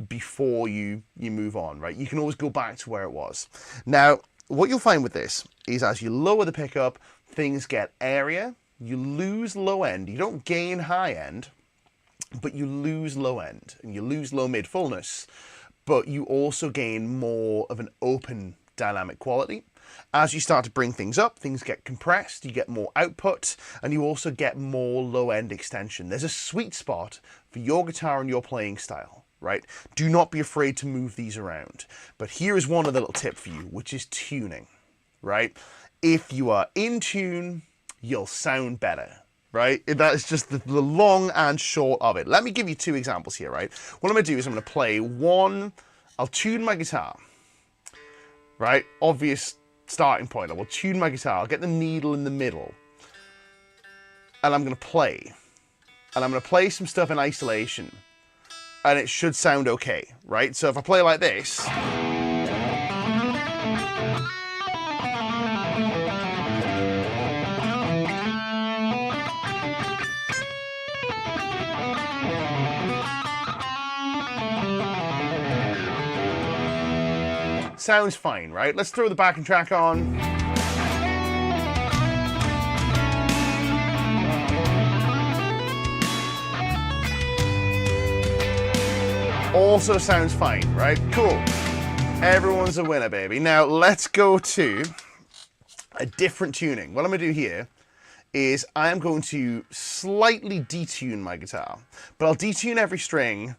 before you move on, right? You can always go back to where it was. Now, what you'll find with this is as you lower the pickup, things get airier, you lose low end, you don't gain high end, but you lose low end, and you lose low mid fullness, but you also gain more of an open dynamic quality. As you start to bring things up, things get compressed, you get more output, and you also get more low end extension. There's a sweet spot for your guitar and your playing style, right? Do not be afraid to move these around. But here is one other little tip for you, which is tuning, right? If you are in tune, you'll sound better, right? That is just the long and short of it. Let me give you two examples here, right? What I'm going to do is I'm going to play one, I'll tune my guitar, right? Obvious starting point. I will tune my guitar, I'll get the needle in the middle, and I'm going to play. And I'm going to play some stuff in isolation. And it should sound okay, right? So if I play like this, sounds fine, right? Let's throw the backing track on. Also sounds fine, right? Cool. Everyone's a winner, baby. Now let's go to a different tuning. What I'm going to do here is I am going to slightly detune my guitar, but I'll detune every string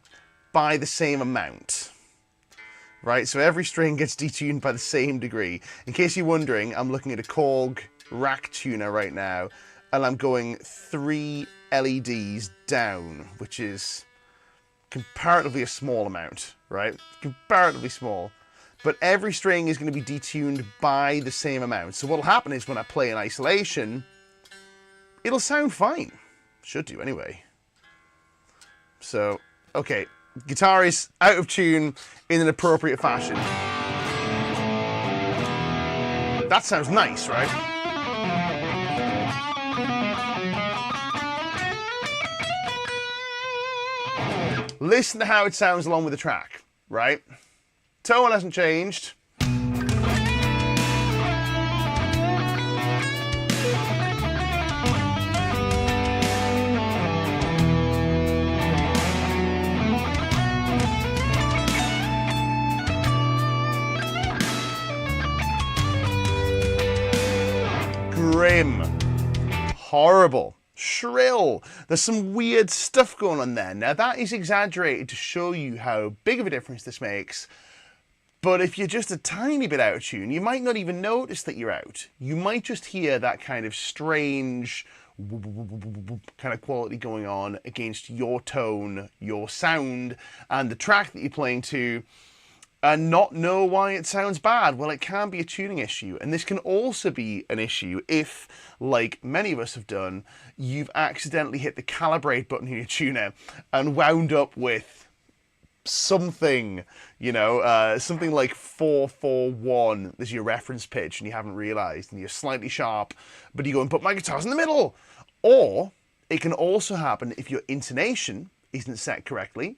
by the same amount, right? So every string gets detuned by the same degree. In case you're wondering, I'm looking at a Korg rack tuner right now, and I'm going 3 LEDs down, which is comparatively a small amount, right? Comparatively small. But every string is going to be detuned by the same amount. So what'll happen is when I play in isolation, it'll sound fine. Should do anyway. So, okay. Guitar is out of tune in an appropriate fashion. That sounds nice, right? Listen to how it sounds along with the track, right? Tone hasn't changed. Grim. Horrible. Shrill. There's some weird stuff going on there. Now that is exaggerated to show you how big of a difference this makes. But if you're just a tiny bit out of tune, you might not even notice that you're out. You might just hear that kind of strange kind of quality going on against your tone, your sound, and the track that you're playing to, and not know why it sounds bad. Well, it can be a tuning issue, and this can also be an issue if, like many of us have done, you've accidentally hit the calibrate button in your tuner and wound up with something, you know, something like 441 as your reference pitch and you haven't realized, and you're slightly sharp, but you go and put my guitars in the middle. Or it can also happen if your intonation isn't set correctly,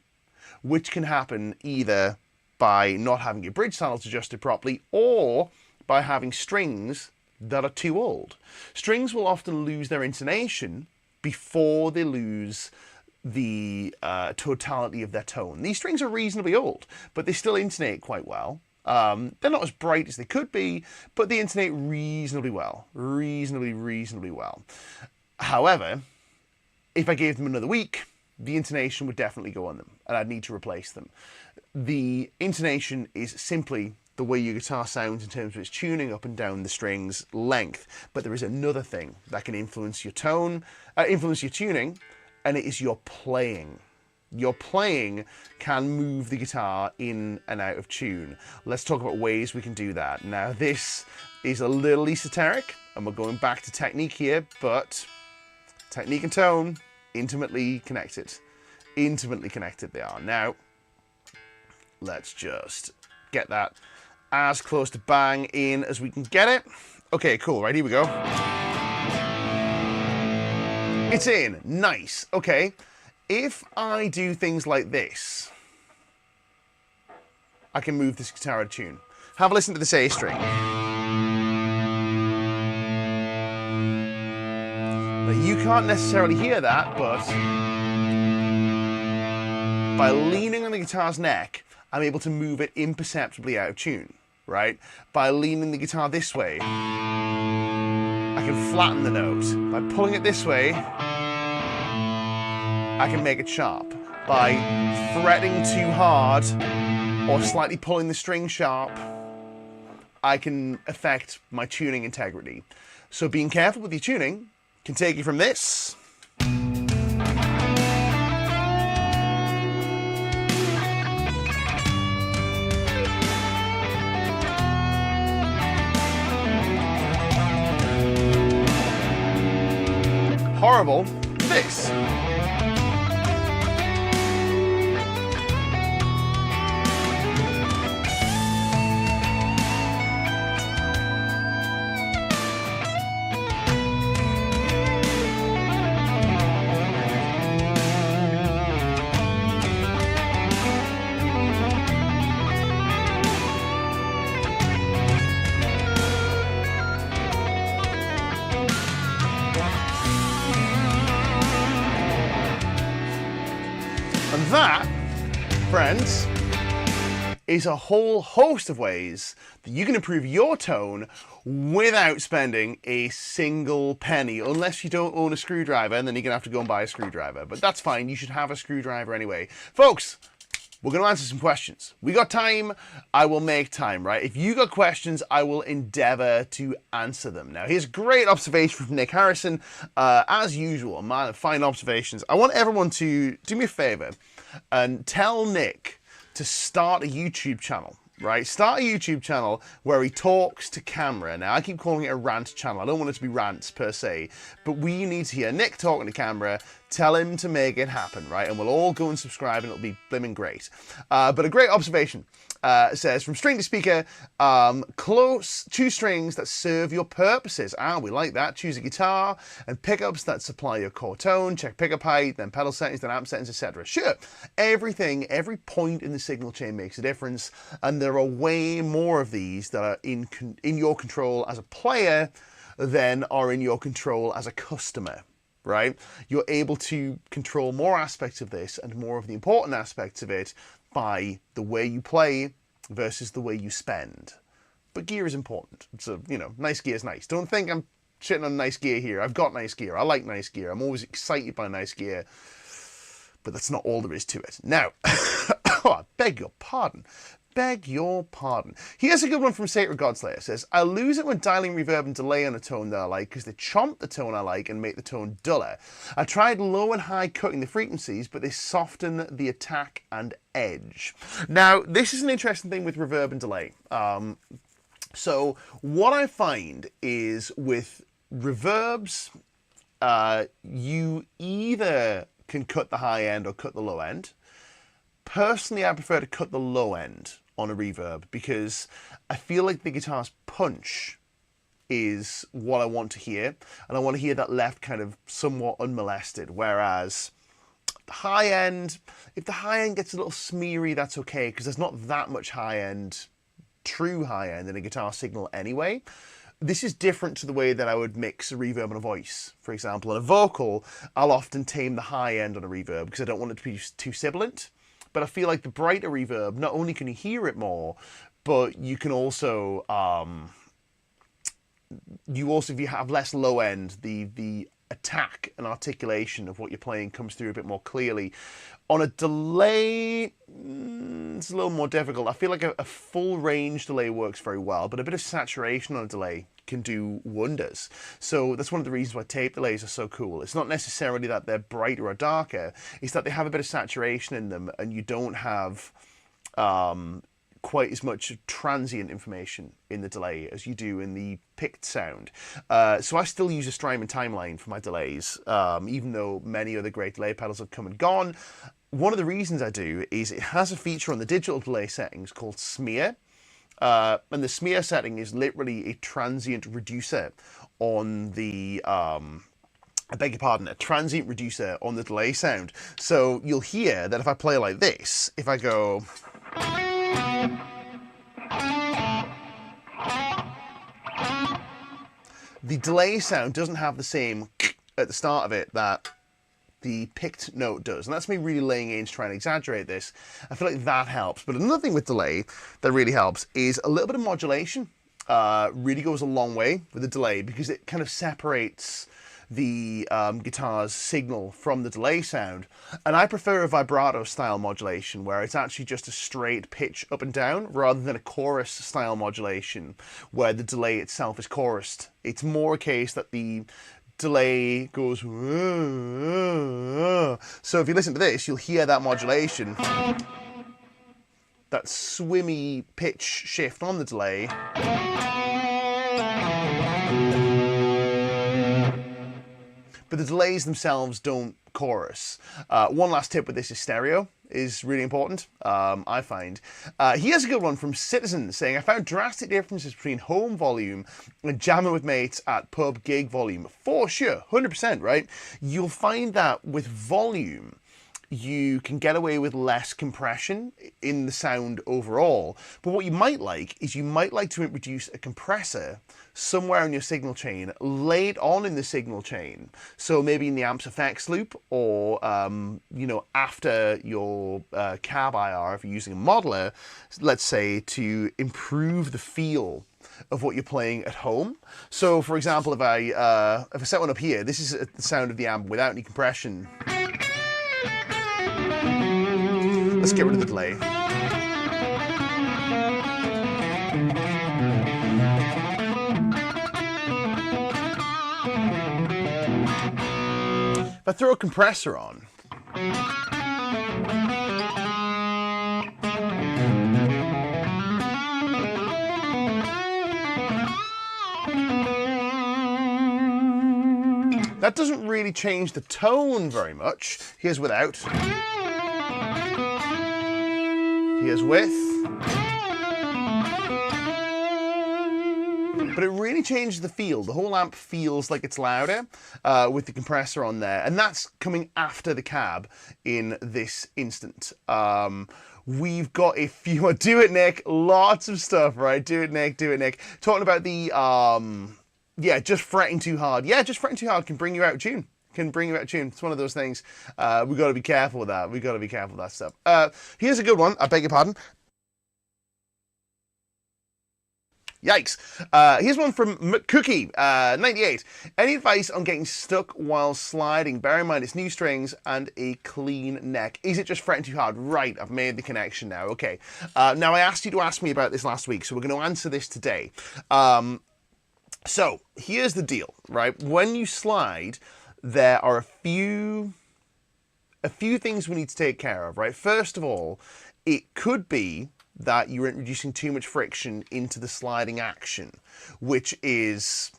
which can happen either by not having your bridge channels adjusted properly or by having strings that are too old. Strings will often lose their intonation before they lose the totality of their tone. These strings are reasonably old, but they still intonate quite well. They're not as bright as they could be, but they intonate reasonably well. Reasonably well. However, if I gave them another week, the intonation would definitely go on them, and I'd need to replace them. The intonation is simply the way your guitar sounds in terms of its tuning up and down the strings length. But there is another thing that can influence your tone, influence your tuning, and it is your playing. Your playing can move the guitar in and out of tune. Let's talk about ways we can do that. Now, this is a little esoteric, and we're going back to technique here, but technique and tone, intimately connected. Intimately connected they are. Now, let's just get that as close to bang in as we can get it. Okay, cool, right, here we go. It's in, nice, okay. If I do things like this, I can move this guitar out of tune. Have a listen to this A string. Now, you can't necessarily hear that, but by leaning on the guitar's neck, I'm able to move it imperceptibly out of tune, right? By leaning the guitar this way, I can flatten the note. By pulling it this way, I can make it sharp. By fretting too hard or slightly pulling the string sharp, I can affect my tuning integrity. So being careful with your tuning can take you from this horrible to this. And that, friends, is a whole host of ways that you can improve your tone without spending a single penny, unless you don't own a screwdriver, and then you're going to have to go and buy a screwdriver. But that's fine, you should have a screwdriver anyway. Folks, we're going to answer some questions. We got time, I will make time, right? If you got questions, I will endeavor to answer them. Now, here's a great observation from Nick Harrison. As usual, a man of fine observations. I want everyone to do me a favor and tell Nick to start a YouTube channel, right? Start a YouTube channel where he talks to camera. Now, I keep calling it a rant channel. I don't want it to be rants per se, but we need to hear Nick talking to camera. Tell him to make it happen, right? And we'll all go and subscribe and it'll be blimmin' great. But a great observation says, from string to speaker, close two strings that serve your purposes. We like that. Choose a guitar and pickups that supply your core tone. Check pickup height, then pedal settings, then amp settings, etc. Sure, everything, every point in the signal chain makes a difference. And there are way more of these that are in your control as a player than are in your control as a customer. Right? You're able to control more aspects of this and more of the important aspects of it by the way you play versus the way you spend. But gear is important. So, you know, nice gear is nice. Don't think I'm shitting on nice gear here. I've got nice gear. I like nice gear. I'm always excited by nice gear. But that's not all there is to it. Now, I beg your pardon. Beg your pardon. Here's a good one from Sacred Godslayer. It says, I lose it when dialing reverb and delay on a tone that I like because they chomp the tone I like and make the tone duller. I tried low and high cutting the frequencies, but they soften the attack and edge. Now, this is an interesting thing with reverb and delay. So what I find is with reverbs, you either can cut the high end or cut the low end. Personally, I prefer to cut the low end on a reverb because I feel like the guitar's punch is what I want to hear, and I want to hear that left kind of somewhat unmolested, whereas the high end, if the high end gets a little smeary, that's okay, because there's not that much high end, true high end in a guitar signal anyway. This is different to the way that I would mix a reverb on a voice. For example, on a vocal, I'll often tame the high end on a reverb because I don't want it to be too sibilant. But I feel like the brighter reverb, not only can you hear it more, but you can also, if you have less low end, the attack and articulation of what you're playing comes through a bit more clearly. On a delay, it's a little more difficult. I feel like a full range delay works very well, but a bit of saturation on a delay can do wonders. So that's one of the reasons why tape delays are so cool. It's not necessarily that they're brighter or darker, it's that they have a bit of saturation in them and you don't have quite as much transient information in the delay as you do in the picked sound. So I still use a Strymon timeline for my delays, even though many other great delay pedals have come and gone. One of the reasons I do is it has a feature on the digital delay settings called smear. And the smear setting is literally a transient reducer on the, I beg your pardon, a transient reducer on the delay sound. So you'll hear that if I play like this, if I go, the delay sound doesn't have the same at the start of it that the picked note does. And that's me really laying in to try and exaggerate this. I feel like that helps. But another thing with delay that really helps is a little bit of modulation. Really goes a long way with the delay because it kind of separates the guitar's signal from the delay sound. And I prefer a vibrato style modulation where it's actually just a straight pitch up and down rather than a chorus style modulation where the delay itself is chorused. It's more a case that the delay goes, so if you listen to this, you'll hear that modulation, that swimmy pitch shift on the delay. But the delays themselves don't chorus. One last tip with this is stereo is really important, I find. Here's a good one from Citizen saying, I found drastic differences between home volume and jamming with mates at pub gig volume. For sure, 100%, right? You'll find that with volume, you can get away with less compression in the sound overall. But what you might like is you might like to introduce a compressor somewhere in your signal chain, late on in the signal chain. So maybe in the amp's effects loop, or you know, after your cab IR, if you're using a modeler, let's say, to improve the feel of what you're playing at home. So for example, if I set one up here, this is the sound of the amp without any compression. Let's get rid of the delay. If I throw a compressor on, that doesn't really change the tone very much. Here's without. Here's with. But it really changes the feel. The whole amp feels like it's louder with the compressor on there. And that's coming after the cab in this instant. We've got a few... Do it, Nick. Lots of stuff, right? Do it, Nick. Do it, Nick. Talking about the... yeah, just fretting too hard. Yeah, just fretting too hard can bring you out of tune. Can bring you out of tune. It's one of those things. We've got to be careful with that. We've got to be careful with that stuff. Here's a good one. I beg your pardon. Yikes. Here's one from McCookie, 98. Any advice on getting stuck while sliding? Bear in mind it's new strings and a clean neck. Is it just fretting too hard? Right, I've made the connection now. Okay. Now I asked you to ask me about this last week, so we're going to answer this today. So here's the deal, right? When you slide, there are a few things we need to take care of, right? First of all, it could be that you're introducing too much friction into the sliding action, which is,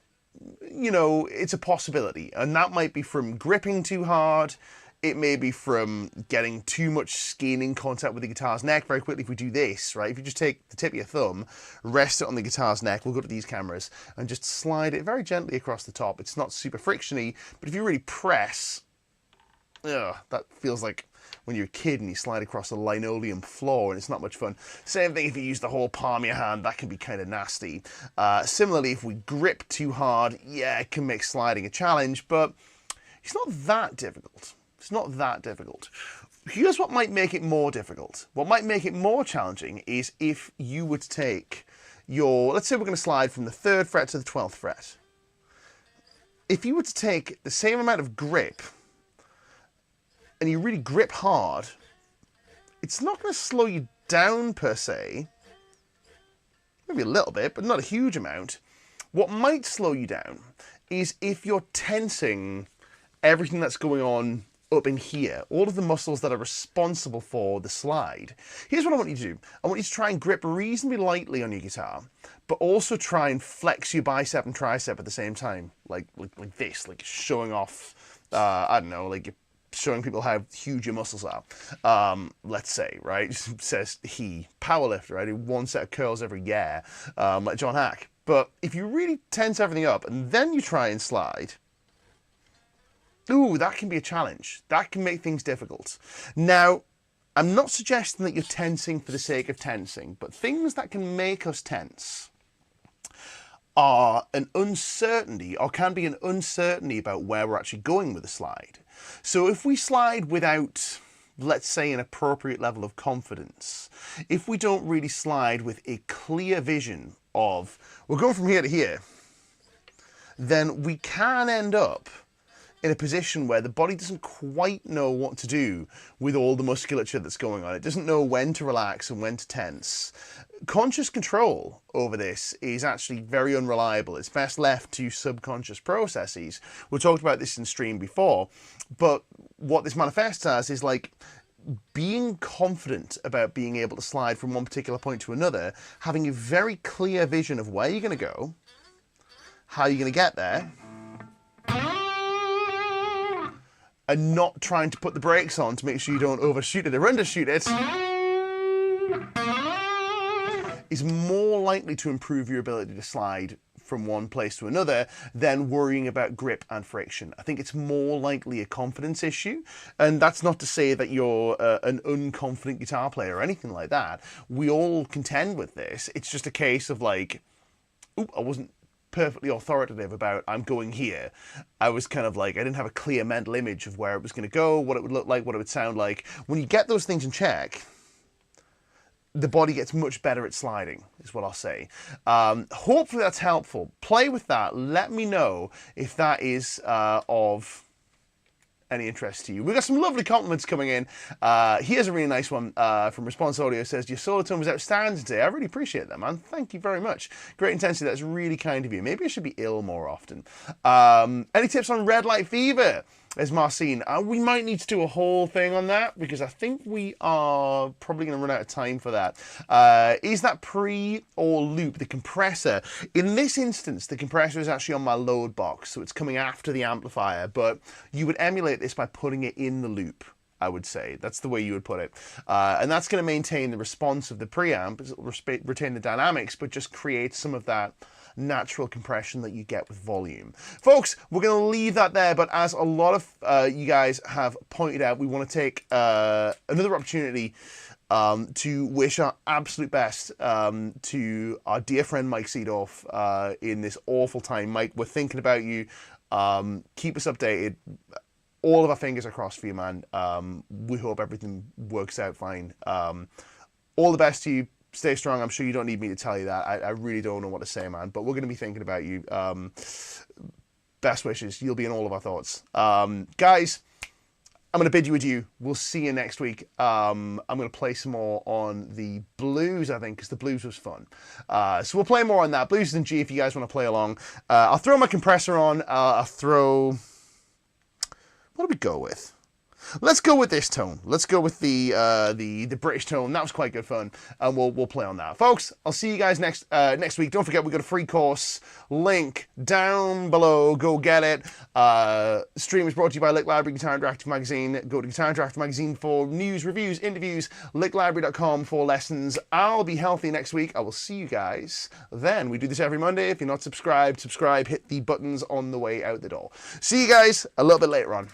you know, it's a possibility. And that might be from gripping too hard. It may be from getting too much skin in contact with the guitar's neck. Very quickly, if we do this, right, if you just take the tip of your thumb, rest it on the guitar's neck, we'll go to these cameras, and just slide it very gently across the top. It's not super frictiony, but if you really press, that feels like when you're a kid and you slide across a linoleum floor, and it's not much fun. Same thing if you use the whole palm of your hand, that can be kind of nasty. Similarly, if we grip too hard, yeah, it can make sliding a challenge, but it's not that difficult. It's not that difficult. Here's what might make it more difficult. What might make it more challenging is if you were to take your, let's say we're going to slide from the 3rd fret to the 12th fret. If you were to take the same amount of grip and you really grip hard, it's not going to slow you down per se. Maybe a little bit, but not a huge amount. What might slow you down is if you're tensing everything that's going on up in here, all of the muscles that are responsible for the slide. Here's what I want you to do. I want you to try and grip reasonably lightly on your guitar, but also try and flex your bicep and tricep at the same time, like this, like showing off, I don't know, like you're showing people how huge your muscles are. Let's say, right, says he, powerlifter, right, one set of curls every year, like John Hack. But if you really tense everything up and then you try and slide, ooh, that can be a challenge. That can make things difficult. Now, I'm not suggesting that you're tensing for the sake of tensing, but things that can make us tense are an uncertainty, or can be an uncertainty about where we're actually going with the slide. So if we slide without, let's say, an appropriate level of confidence, if we don't really slide with a clear vision of, we're going from here to here, then we can end up in a position where the body doesn't quite know what to do with all the musculature that's going on. It doesn't know when to relax and when to tense. Conscious control over this is actually very unreliable. It's best left to subconscious processes. We talked about this in stream before, but what this manifests as is like being confident about being able to slide from one particular point to another, having a very clear vision of where you're going to go, how you're going to get there, and not trying to put the brakes on to make sure you don't overshoot it or undershoot it, is more likely to improve your ability to slide from one place to another than worrying about grip and friction. I think it's more likely a confidence issue, and that's not to say that you're an unconfident guitar player or anything like that. We all contend with this. It's just a case of like, oop, I wasn't perfectly authoritative about I'm going here. I was kind of like, I didn't have a clear mental image of where it was going to go, what it would look like, what it would sound like. When you get those things in check, the body gets much better at sliding, is what I'll say. Hopefully that's helpful. Play with that. Let me know if that is of any interest to you. We've got some lovely compliments coming in. Here's a really nice one from Response Audio. It says, your solo tone was outstanding today. I really appreciate that, man. Thank you very much. Great intensity. That's really kind of you. Maybe I should be ill more often. Any tips on red light fever? There's Marcin. We might need to do a whole thing on that because I think we are probably going to run out of time for that. Is that pre or loop? The compressor. In this instance, the compressor is actually on my load box, so it's coming after the amplifier, but you would emulate this by putting it in the loop, I would say. That's the way you would put it. And that's going to maintain the response of the preamp. It'll retain the dynamics, but just create some of that natural compression that you get with volume. Folks, we're going to leave that there, but as a lot of you guys have pointed out, we want to take another opportunity to wish our absolute best to our dear friend Mike Seedorf in this awful time. Mike, we're thinking about you. Keep us updated. All of our fingers are crossed for you, man. We hope everything works out fine. All the best to you. Stay strong. I'm sure you don't need me to tell you that. I really don't know what to say, man. But we're going to be thinking about you. Best wishes. You'll be in all of our thoughts. Guys, I'm going to bid you adieu. We'll see you next week. I'm going to play some more on the blues, I think, because the blues was fun. So we'll play more on that. Blues and G if you guys want to play along. I'll throw my compressor on. I'll throw... What do we go with? Let's go with this tone. Let's go with the British tone. That was quite good fun, and we'll play on that, folks. I'll see you guys next week. Don't forget, we've got a free course link down below. Go get it. Stream is brought to you by Lick Library, Guitar Interactive Magazine. Go to Guitar Interactive Magazine for news, reviews, interviews. LickLibrary.com for lessons. I'll be healthy next week. I will see you guys then. We do this every Monday. If you're not subscribed, subscribe. Hit the buttons on the way out the door. See you guys a little bit later on.